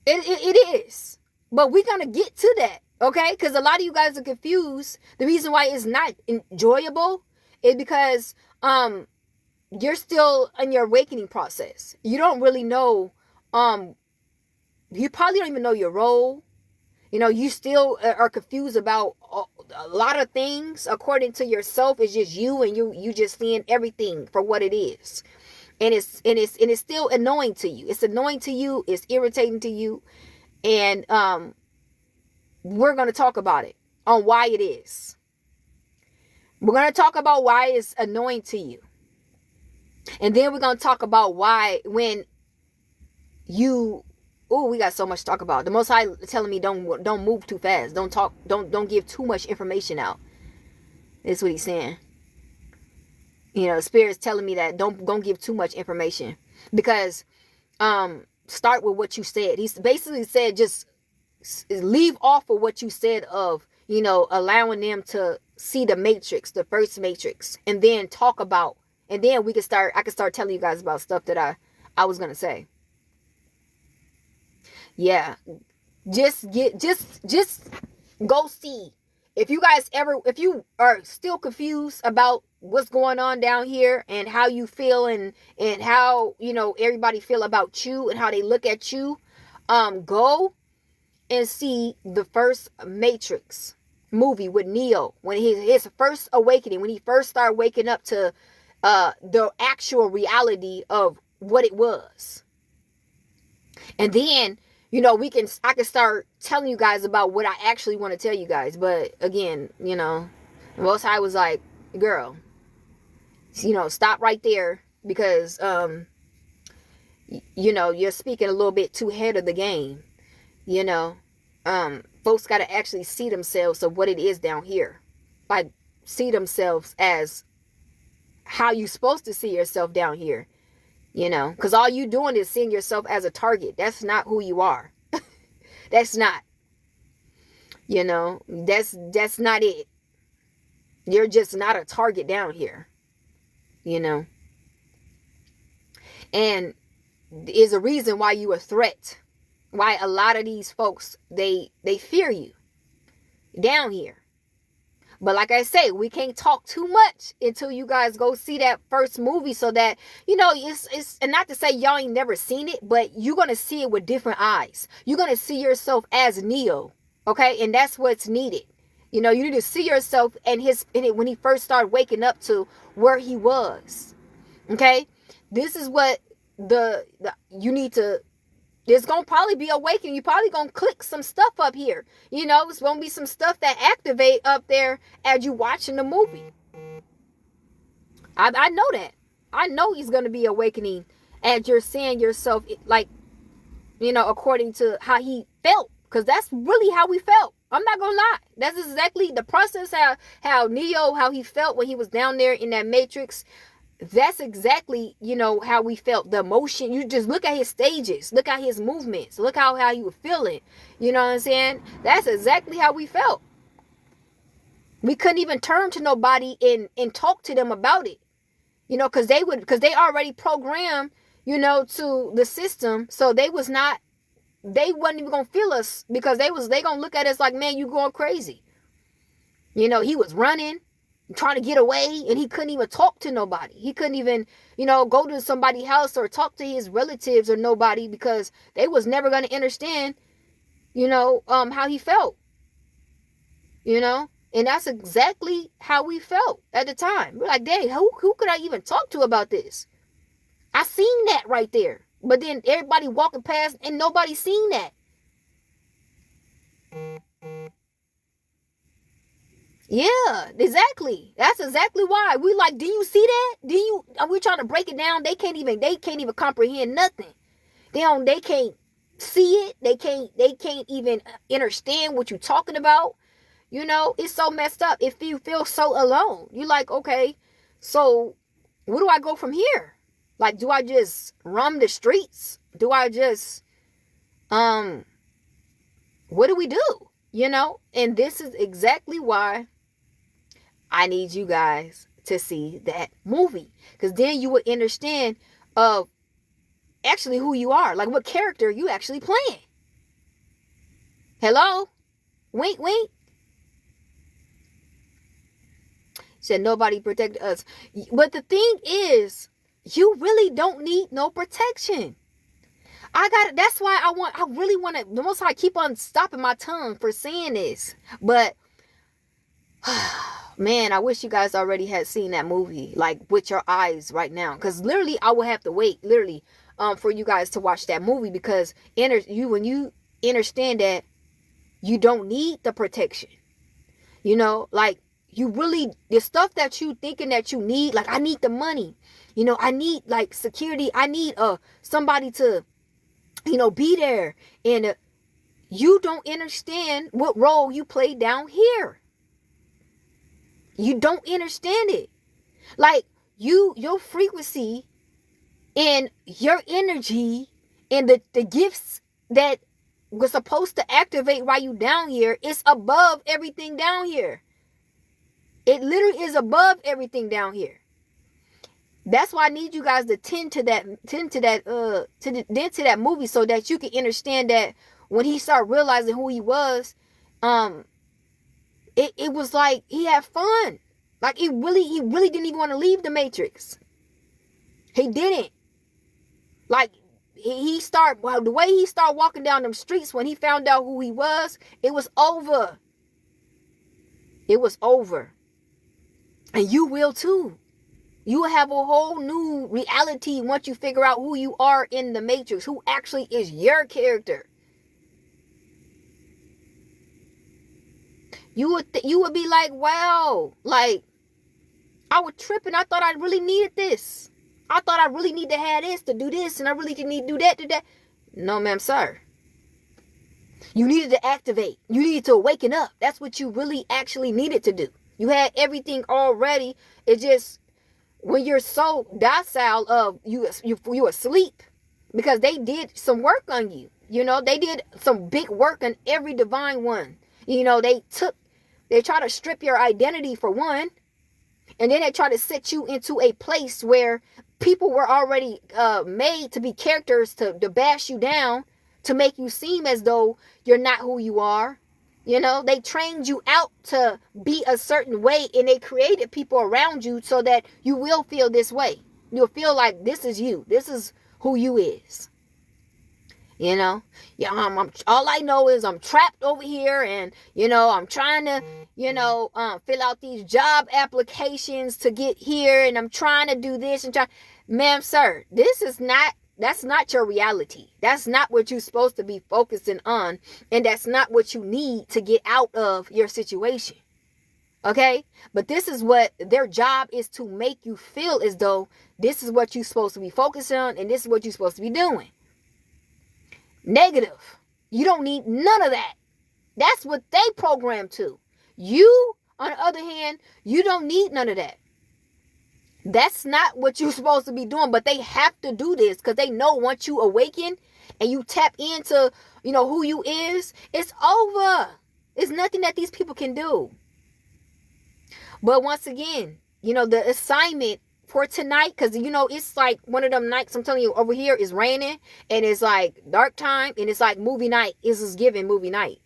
S1: It is. But we're going to get to that. Okay. Because a lot of you guys are confused. The reason why it's not enjoyable is because, you're still in your awakening process. You don't really know, you probably don't even know your role. You still are confused about a lot of things. According to yourself, it's just you, and you just seeing everything for what it is. And it's still annoying to you. It's annoying to you. It's irritating to you. And we're going to talk about it on why it is. We're going to talk about why it's annoying to you. And then we're going to talk about why when we got so much to talk about. The Most High telling me don't move too fast. Don't give too much information out. That's what he's saying. You know, Spirit's telling me that don't give too much information, because start with what you said. He's basically said just leave off of what you said of, you know, allowing them to see the Matrix, the first Matrix, and then talk about, and then I can start telling you guys about stuff that I was gonna say. Yeah, just go see. If you are still confused about what's going on down here and how you feel, and how, you know, everybody feel about you and how they look at you, go and see the first Matrix movie with Neo, when his first awakening, when he first started waking up to the actual reality of what it was. And then, you know, I can start telling you guys about what I actually want to tell you guys. But again, you know, Most High was like, girl, you know, stop right there, because you know, you're speaking a little bit too ahead of the game. You know, folks got to actually see themselves of what it is down here. Like, see themselves as how you supposed to see yourself down here. You know, because all you doing is seeing yourself as a target. That's not who you are. That's not. You know, that's not it. You're just not a target down here. You know. And is a reason why you a threat. Why a lot of these folks, they fear you down here. But like I say, we can't talk too much until you guys go see that first movie, so that, you know, it's and not to say y'all ain't never seen it, but you're going to see it with different eyes. You're going to see yourself as Neo, okay? And that's what's needed. You know, you need to see yourself in it when he first started waking up to where he was, okay? This is what you need to. There's going to probably be awakening. You're probably going to click some stuff up here. You know, it's going to be some stuff that activate up there as you watching the movie. I know that. I know he's going to be awakening as you're seeing yourself, like, you know, according to how he felt. Because that's really how we felt. I'm not going to lie. That's exactly the process, how Neo, how he felt when he was down there in that Matrix. That's exactly, you know, how we felt. The emotion. You just look at his stages. Look at his movements. Look how he was feeling. You know what I'm saying? That's exactly how we felt. We couldn't even turn to nobody and talk to them about it. You know, because they already programmed, you know, to the system. So they wasn't even going to feel us, because they going to look at us like, man, you going crazy. You know, he was running, trying to get away, and he couldn't even talk to nobody. He couldn't even, you know, go to somebody's house or talk to his relatives or nobody, because they was never going to understand, you know, how he felt. You know, and that's exactly how we felt at the time. We're like, dang, who could I even talk to about this? I seen that right there. But then everybody walking past and nobody seen that. Yeah, exactly. That's exactly why. We like, do you see that? Are we trying to break it down? They can't even comprehend nothing. They can't see it. They can't even understand what you're talking about. You know, it's so messed up. If you feel so alone, you're like, okay, so where do I go from here? Like, do I just roam the streets? Do I just, what do we do? You know, and this is exactly why I need you guys to see that movie, because then you would understand of actually who you are, like what character you actually playing. Hello? Wink, wink. Said nobody protected us. But the thing is, you really don't need no protection. That's why I really want to, the Most High keep on stopping my tongue for saying this. But, man, I wish you guys already had seen that movie, like, with your eyes right now. Because literally, I will have to wait, literally, for you guys to watch that movie. Because when you understand that you don't need the protection, you know, like, you really, the stuff that you thinking that you need, like, I need the money, you know, I need, like, security, I need somebody to, you know, be there. And you don't understand what role you play down here. You don't understand it. Like, your frequency and your energy and the gifts that was supposed to activate while you down here is above everything down here. It literally is above everything down here. That's why I need you guys to tend to that movie, so that you can understand that when he started realizing who he was, it was like he had fun. Like, he really didn't even want to leave the Matrix. He didn't. Like, the way he started walking down them streets when he found out who he was, it was over. It was over. And you will too. You will have a whole new reality once you figure out who you are in the Matrix, who actually is your character. You would be like, wow, like, I was tripping. I thought I really needed this. I thought I really need to have this to do this, and I really need to do that. No, ma'am, sir. You needed to activate. You needed to awaken up. That's what you really actually needed to do. You had everything already. It just, when you're so docile of you asleep, because they did some work on you. You know, they did some big work on every divine one. You know, they try to strip your identity for one. And then they try to set you into a place where people were already made to be characters to bash you down, to make you seem as though you're not who you are. You know, they trained you out to be a certain way, and they created people around you so that you will feel this way. You'll feel like this is you. This is who you is. You know, yeah, all I know is I'm trapped over here, and, you know, I'm trying to, you know, fill out these job applications to get here, and I'm trying to do this and try. Ma'am, sir, that's not your reality. That's not what you're supposed to be focusing on, and that's not what you need to get out of your situation. Okay? But this is what their job is, to make you feel as though this is what you're supposed to be focusing on, and this is what you're supposed to be doing. Negative. You don't need none of that. That's what they programmed to. You, on the other hand, you don't need none of that. That's not what you're supposed to be doing, but they have to do this because they know once you awaken and you tap into, you know, who you is, it's over. It's nothing that these people can do. But once again, you know, the assignment for tonight, because, you know, it's like one of them nights, I'm telling you, over here is raining, and it's like dark time, and it's like movie night. It's just giving movie night.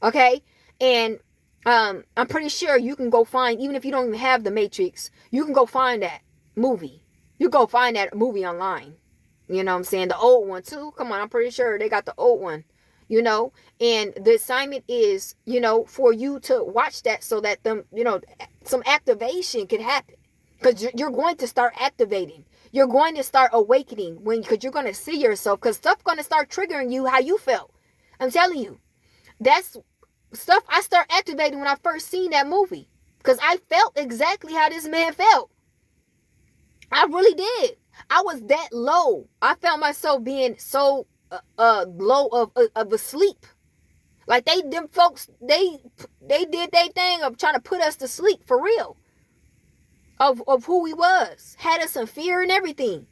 S1: Okay? And I'm pretty sure you can go find, even if you don't even have the Matrix, you can go find that movie. You go find that movie online. You know what I'm saying? The old one too. Come on, I'm pretty sure they got the old one. You know, and the assignment is, you know, for you to watch that so that them, you know, some activation can happen. Because you're going to start activating. You're going to start awakening because you're going to see yourself. Because stuff's going to start triggering you how you felt. I'm telling you. That's stuff I start activating when I first seen that movie. Because I felt exactly how this man felt. I really did. I was that low. I felt myself being so low of asleep. Like them folks, they did their thing of trying to put us to sleep for real. Of who we was. Had us in fear and everything.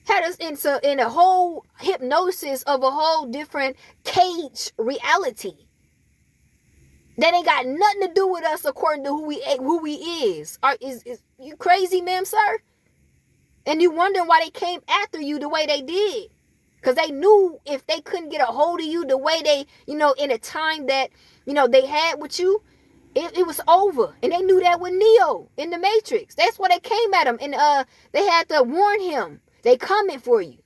S1: Had us in a whole hypnosis of a whole different cage reality. That ain't got nothing to do with us according to who we is. Is you crazy, ma'am, sir? And you wondering why they came after you the way they did. Because they knew if they couldn't get a hold of you the way they, you know, in a time that, you know, they had with you, it was over. And they knew that with Neo in the Matrix. That's why they came at him. And they had to warn him. They coming for you.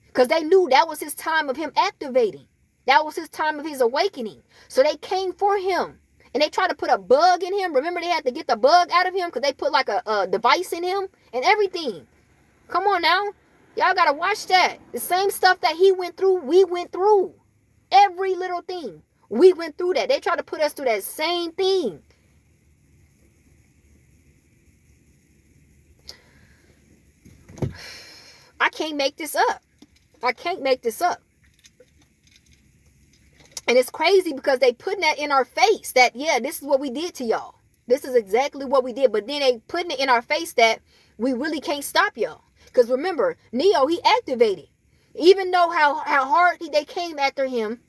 S1: Because they knew that was his time of him activating. That was his time of his awakening. So they came for him. And they tried to put a bug in him. Remember, they had to get the bug out of him because they put like a device in him and everything. Come on now. Y'all got to watch that. The same stuff that he went through, we went through. Every little thing. We went through that. They tried to put us through that same thing. I can't make this up. I can't make this up. And it's crazy because they putting that in our face that, yeah, this is what we did to y'all. This is exactly what we did. But then they putting it in our face that we really can't stop y'all. Because remember, Neo, he activated. Even though how hard they came after him,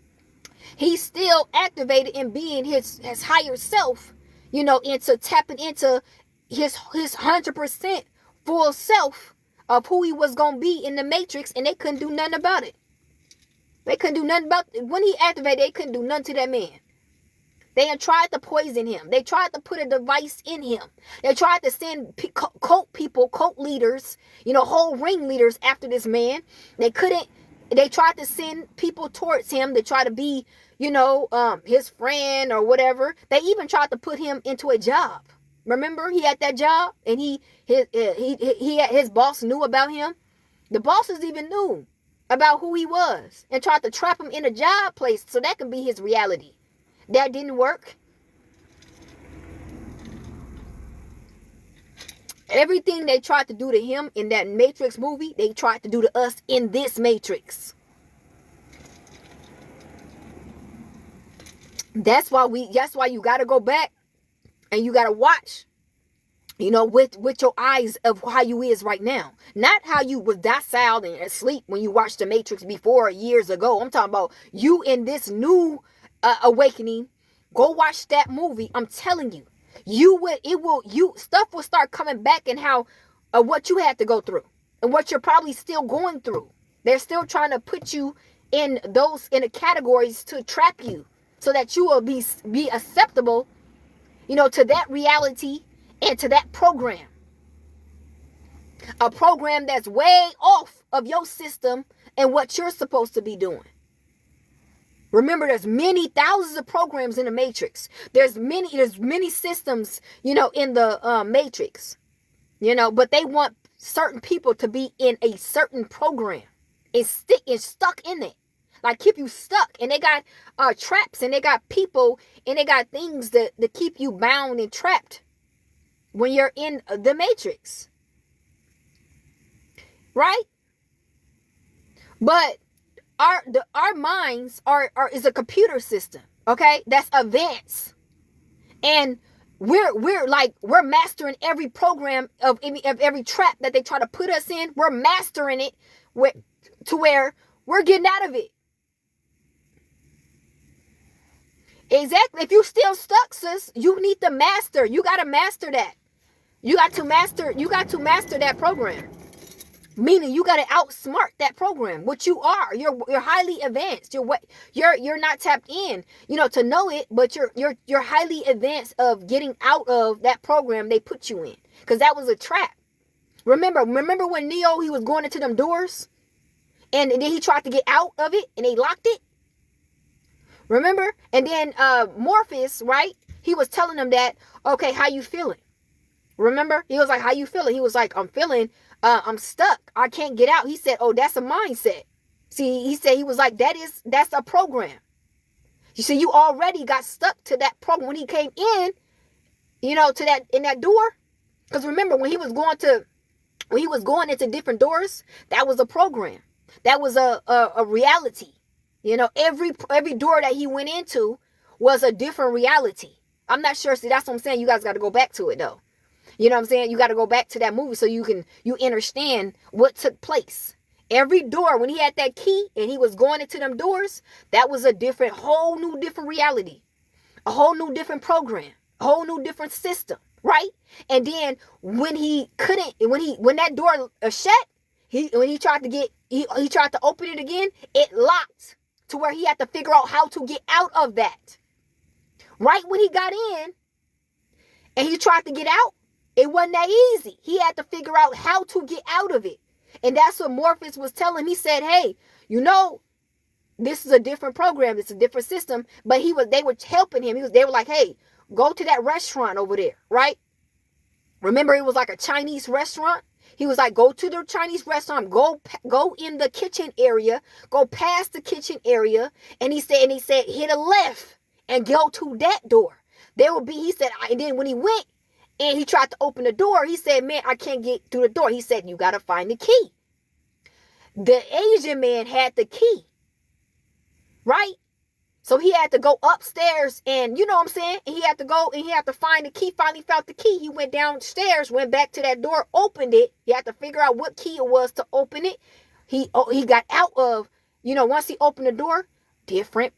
S1: he still activated in being his higher self, you know, into tapping into his 100% full self of who he was going to be in the Matrix, and they couldn't do nothing about it. They couldn't do nothing about it. When he activated, they couldn't do nothing to that man. They had tried to poison him. They tried to put a device in him. They tried to send cult people, cult leaders, you know, whole ringleaders after this man. They couldn't. They tried to send people towards him to try to be, you know, his friend or whatever. They even tried to put him into a job. Remember, he had that job, and his boss knew about him. The bosses even knew about who he was and tried to trap him in a job place so that could be his reality. That didn't work. Everything they tried to do to him in that Matrix movie, they tried to do to us in this Matrix. That's why you got to go back and you got to watch, you know, with your eyes of how you is right now. Not how you was docile and asleep when you watched the Matrix before years ago. I'm talking about you in this new awakening. Go watch that movie. I'm telling you, stuff will start coming back and how what you had to go through and what you're probably still going through. They're still trying to put you in the categories to trap you so that you will be acceptable, you know, to that reality and to that program. A program that's way off of your system and what you're supposed to be doing. Remember, there's many thousands of programs in the Matrix. There's many systems, you know, in the Matrix, you know, but they want certain people to be in a certain program. It's stuck in it. Like keep you stuck. And they got traps and they got people and they got things that keep you bound and trapped when you're in the Matrix. Right? But our minds is a computer system, okay? That's advanced. And we're mastering every program of every trap that they try to put us in. We're mastering it to where we're getting out of it. Exactly. If you still stuck, sis, you need to master. You got to master that. You got to master that program. Meaning you got to outsmart that program, which you are. You're highly advanced. You're not tapped in, you know, to know it, but you're highly advanced of getting out of that program they put you in, because that was a trap. Remember when Neo, he was going into them doors, and then he tried to get out of it, and they locked it. Remember, and then Morpheus, right? He was telling them that, okay, how you feeling? Remember, he was like, how you feeling? He was like, I'm stuck. I can't get out. He said, oh, that's a mindset. See, he said, he was like, that's a program. You see, you already got stuck to that program when he came in, you know, in that door. Because remember, when he was going into different doors, that was a program. That was a reality. You know, every door that he went into was a different reality. I'm not sure. See, that's what I'm saying. You guys got to go back to it, though. You know what I'm saying? You got to go back to that movie so you understand what took place. Every door, when he had that key and he was going into them doors, that was a whole new different reality. A whole new different program. A whole new different system, right? And then when that door shut, when he tried to open it again, it locked to where he had to figure out how to get out of that. Right when he got in and he tried to get out, it wasn't that easy. He had to figure out how to get out of it. And that's what Morpheus was telling him. He said, hey, you know, this is a different program. It's a different system. But they were helping him. They were like, hey, go to that restaurant over there, right? Remember, it was like a Chinese restaurant. He was like, go to the Chinese restaurant, go in the kitchen area, go past the kitchen area. And he said, hit a left and go to that door. He said, and then when he went, and he tried to open the door, he said, man, I can't get through the door. He said, you got to find the key. The Asian man had the key. Right? So he had to go upstairs and, you know what I'm saying? And he had to go and he had to find the key. Finally found the key. He went downstairs, went back to that door, opened it. He had to figure out what key it was to open it. He got out of, once he opened the door, different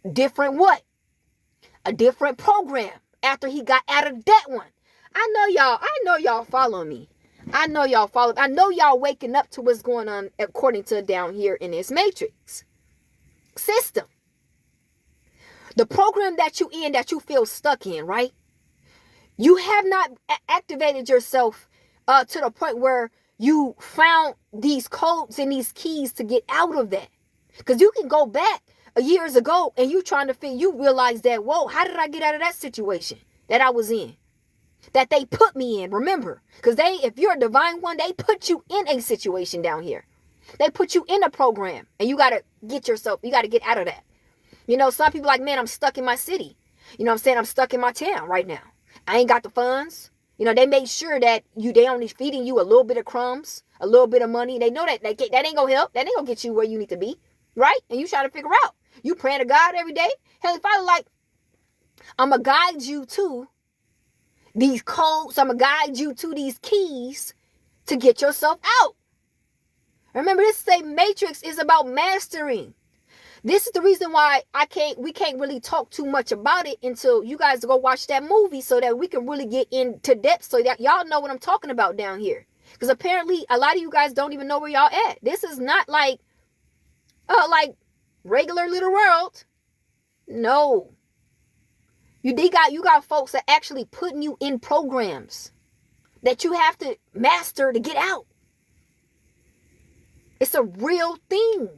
S1: what? A different program after he got out of that one. I know y'all follow me. I know y'all waking up to what's going on according to down here in this matrix system. The program that you in, that you feel stuck in, right? You have not activated yourself to the point where you found these codes and these keys to get out of that. Because you can go back years ago and you realize that, whoa, how did I get out of that situation that I was in? That they put me in, remember? Because if you're a divine one, they put you in a situation down here. They put you in a program and you got to get out of that. Some people like, man, I'm stuck in my city. You know what I'm saying? I'm stuck in my town right now. I ain't got the funds. They made sure that they only feeding you a little bit of crumbs, a little bit of money. They know that that ain't gonna help. That ain't gonna get you where you need to be, right? And you trying to figure out. You praying to God every day. Heavenly Father, I'm gonna guide you to these codes. I'm gonna guide you to these keys to get yourself out. Remember, this matrix is about mastering. This is the reason why we can't really talk too much about it until you guys go watch that movie so that we can really get into depth so that y'all know what I'm talking about down here. Because apparently a lot of you guys don't even know where y'all at. This is not like regular little world. No. You got folks that actually putting you in programs that you have to master to get out. It's a real thing.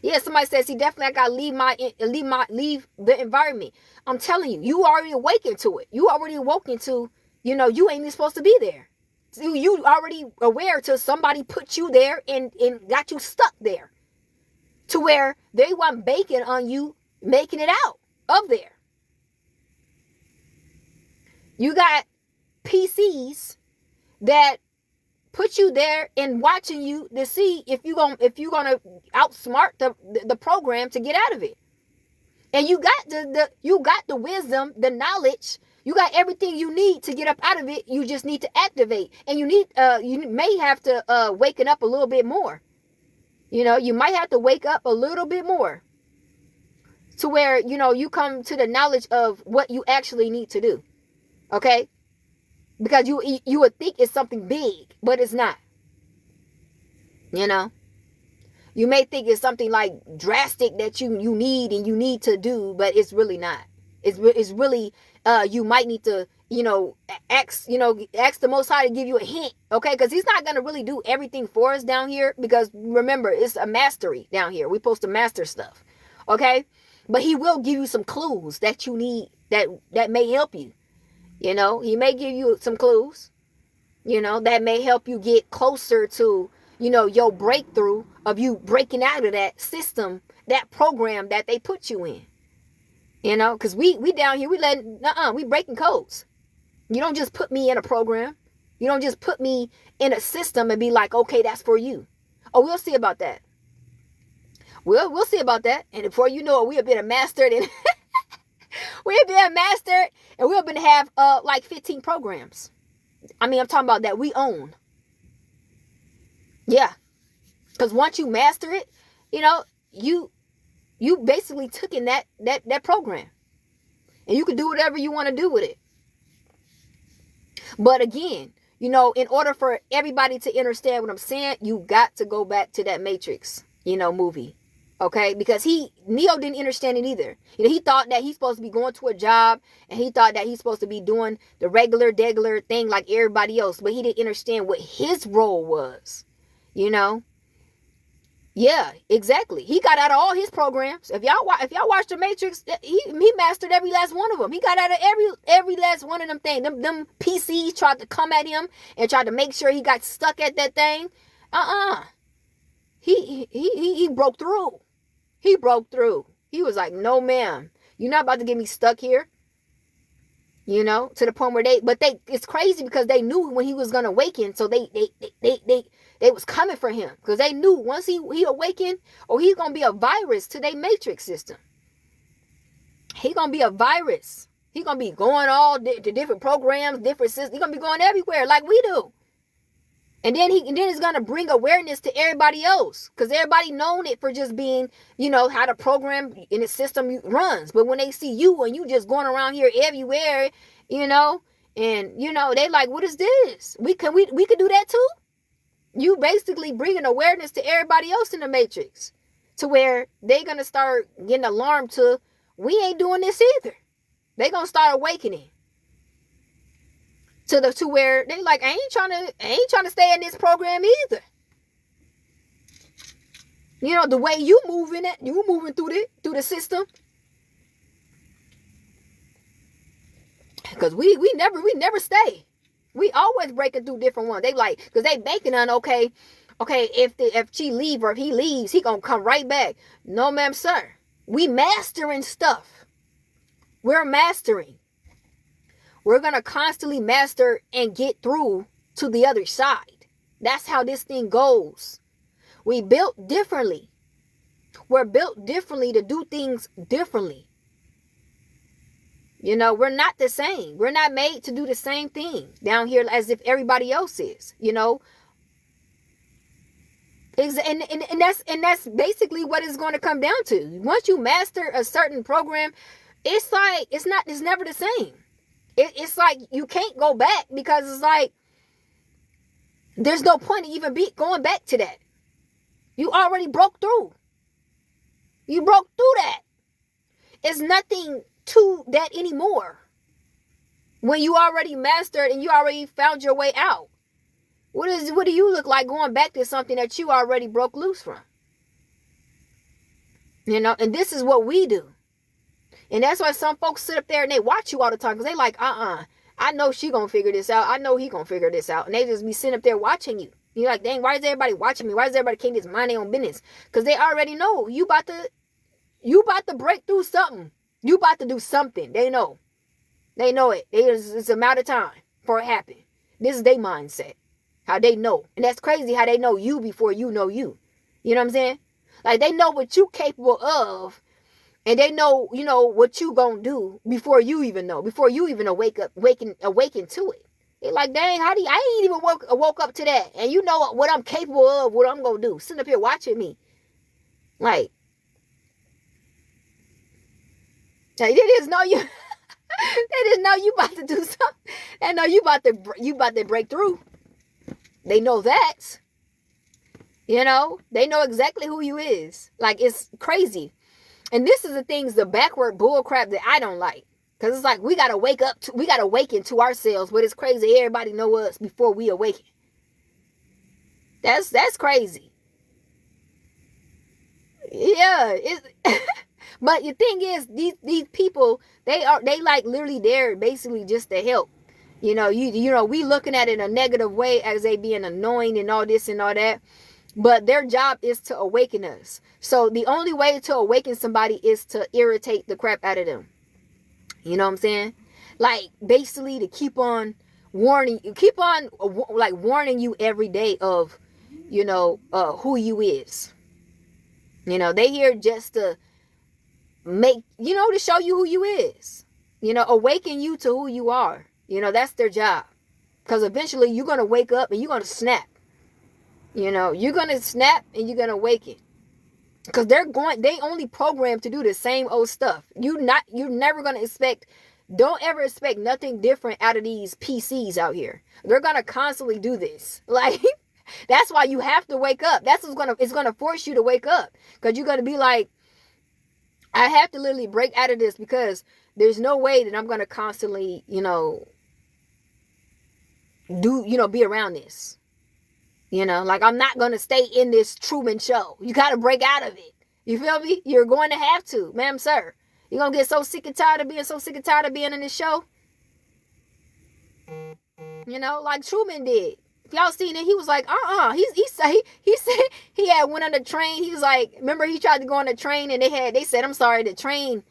S1: Yeah, somebody says he definitely got to leave the environment. I'm telling you, you already awakened to it. You already awoken to, you ain't even supposed to be there. So you already aware till somebody put you there and got you stuck there. To where they want banking on you making it out of there. You got PCs that put you there and watching you to see if you're gonna outsmart the program to get out of it. And you got the wisdom, the knowledge, you got everything you need to get up out of it. You just need to activate, and you may have to waken up a little bit more. You might have to wake up a little bit more to where you come to the knowledge of what you actually need to do. Okay. Because you would think it's something big, but it's not. You may think it's something like drastic that you need and you need to do, but it's really not. It's really you might need to ask the Most High to give you a hint, okay? Because He's not gonna really do everything for us down here. Because remember, it's a mastery down here. We're supposed to master stuff, okay? But He will give you some clues that you need that may help you. He may give you some clues, that may help you get closer to, your breakthrough of you breaking out of that system, that program that they put you in. Because we down here, we breaking codes. You don't just put me in a program. You don't just put me in a system and be like, okay, that's for you. Oh, we'll see about that. We'll see about that. And before you know it, we have been mastered and we have been mastered and we have been to have 15 programs. I'm talking about that we own. Yeah. Because once you master it, you basically took in that program. And you can do whatever you want to do with it. But again, in order for everybody to understand what I'm saying, you got to go back to that Matrix, movie. Okay, because Neo didn't understand it either. He thought that he's supposed to be going to a job and he thought that he's supposed to be doing the regular thing like everybody else, but he didn't understand what his role was. Yeah, exactly. He got out of all his programs. If y'all watch the Matrix, he mastered every last one of them. He got out of every last one of them things. Them PCs tried to come at him and tried to make sure he got stuck at that thing. He broke through. He broke through. He was like, no, ma'am. You're not about to get me stuck here. You know, to the point where it's crazy because they knew when he was gonna awaken, so they was coming for him because they knew once he awakened, or he's gonna be a virus to their matrix system. He gonna be a virus. He gonna be going all to different programs, different systems. He gonna be going everywhere like we do. And then it's gonna bring awareness to everybody else, because everybody known it for just being, you know, how the program in the system runs. But when they see you and you just going around here everywhere, you know, and you know they like, what is this? We could do that too. You basically bringing awareness to everybody else in the matrix, to where they gonna start getting alarmed to, we ain't doing this either. They gonna start awakening to where they like, I ain't trying to stay in this program either. You know, the way you moving through the system. Because we never stay. We always breaking through different ones. They like, because they banking on, okay, if she leave or if he leaves, he gonna come right back. No, ma'am, sir. We mastering stuff. We're mastering. We're going to constantly master and get through to the other side. That's how this thing goes. We built differently. We're built differently to do things differently. You know, we're not the same. We're not made to do the same thing down here as if everybody else is, you know. And that's basically what it's going to come down to. Once you master a certain program, it's like, it's never the same. It's like you can't go back, because it's like there's no point in even going back to that. You already broke through. You broke through that. It's nothing to that anymore. When you already mastered and you already found your way out. What do you look like going back to something that you already broke loose from? You know, and this is what we do. And that's why some folks sit up there and they watch you all the time, because they like, I know she gonna figure this out. I know he gonna figure this out. And they just be sitting up there watching you. You're like, dang, why is everybody watching me? Why is everybody can't just mind their own business? Because they already know you about to break through something. You about to do something. They know. They know it. It's a matter of time for it happen. This is their mindset. How they know. And that's crazy how they know you before you know you. You know what I'm saying? Like, they know what you capable of. And they know, you know, what you gonna do before you even know. Before you even awaken to it. They're like, dang, I ain't even woke up to that. And you know what I'm capable of, what I'm gonna do. Sitting up here watching me. Like, they just know you. They just know you about to do something. They know you about to break through. They know that. You know, they know exactly who you is. Like, it's crazy. And this is the things, the backward bull crap that I don't like. Because it's like, we got to awaken to ourselves. But it's crazy, everybody know us before we awaken. That's crazy. Yeah. But the thing is, these people, they like literally there basically just to help. You know, we looking at it in a negative way as they being annoying and all this and all that. But their job is to awaken us. So the only way to awaken somebody is to irritate the crap out of them. You know what I'm saying? Like, basically to keep on warning you every day of, you know, who you is. You know, they here just to make, you know, to show you who you is. You know, awaken you to who you are. You know, that's their job. Because eventually you're going to wake up and you're going to snap. You know, you're going to snap and you're going to awaken. Because they only programmed to do the same old stuff. You're never going to don't ever expect nothing different out of these PCs out here. They're going to constantly do this. Like, that's why you have to wake up. It's going to force you to wake up. Because you're going to be like, I have to literally break out of this, because there's no way that I'm going to constantly, you know, be around this. You know, like, I'm not going to stay in this Truman Show. You got to break out of it. You feel me? You're going to have to, ma'am, sir. You're going to get so sick and tired of being in this show. You know, like Truman did. If y'all seen it, he was like, He said he had went on the train. He was like, remember he tried to go on the train and they said, I'm sorry, the train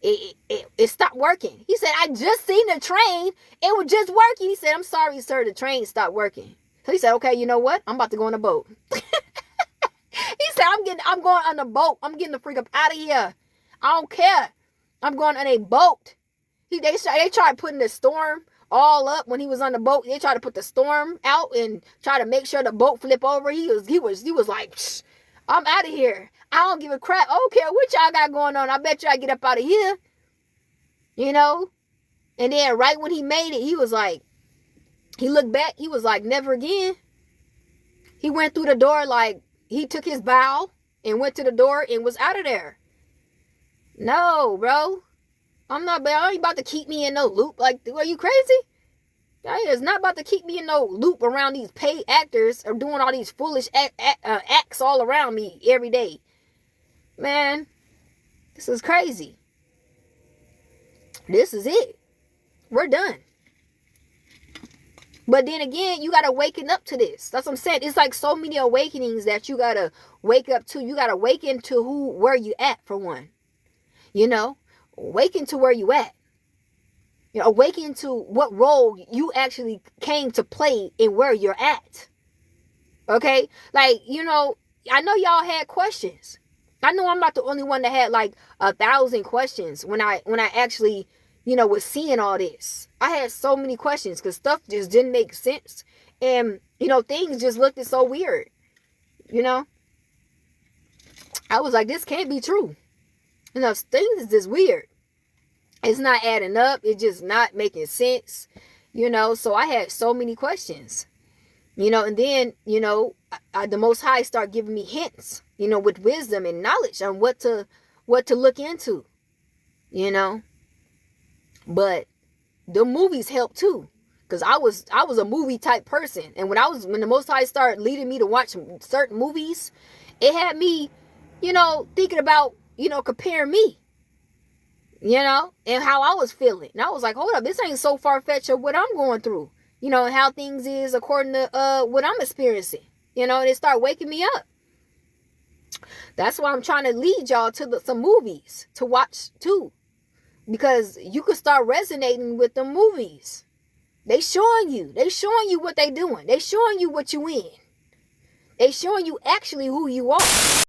S1: it stopped working. He said, I just seen the train. It was just working. He said, I'm sorry, sir, the train stopped working. So he said, okay, you know what? I'm about to go on a boat. He said, I'm going on a boat. I'm getting the freak up out of here. I don't care. I'm going on a boat. They tried putting the storm all up when he was on the boat. They tried to put the storm out and try to make sure the boat flip over. He was like, I'm out of here. I don't give a crap. I don't care what y'all got going on. I bet y'all get up out of here. You know? And then right when he made it, he was like, he looked back. He was like, never again. He went through the door like he took his bow and went to the door and was out of there. No, bro. I ain't about to keep me in no loop. Like, are you crazy? It's not about to keep me in no loop around these paid actors or doing all these foolish acts all around me every day. Man, this is crazy. This is it. We're done. But then again, you got to waken up to this. That's what I'm saying. It's like so many awakenings that you got to wake up to. You got to awaken to where you at, for one. You know? Awaken to where you at. You know, awaken to what role you actually came to play and where you're at. Okay? Like, you know, I know y'all had questions. I know I'm not the only one that had like 1,000 questions when I actually, you know, was seeing all this. I had so many questions because stuff just didn't make sense. And, you know, things just looked so weird. You know? I was like, this can't be true. You know, things is just weird. It's not adding up. It's just not making sense. You know, so I had so many questions. You know, and then, you know, the Most High start giving me hints, you know, with wisdom and knowledge on what to look into. You know? But the movies help too. Because I was a movie type person. And when the Most High started leading me to watch certain movies, it had me, you know, thinking about, you know, compare me, you know, and how I was feeling. And I was like, hold up, this ain't so far-fetched of what I'm going through, you know, and how things is according to what I'm experiencing, you know, and it started waking me up. That's why I'm trying to lead y'all to some movies to watch too, because you could start resonating with the movies. They showing you what they doing. They showing you what you in. They showing you actually who you are.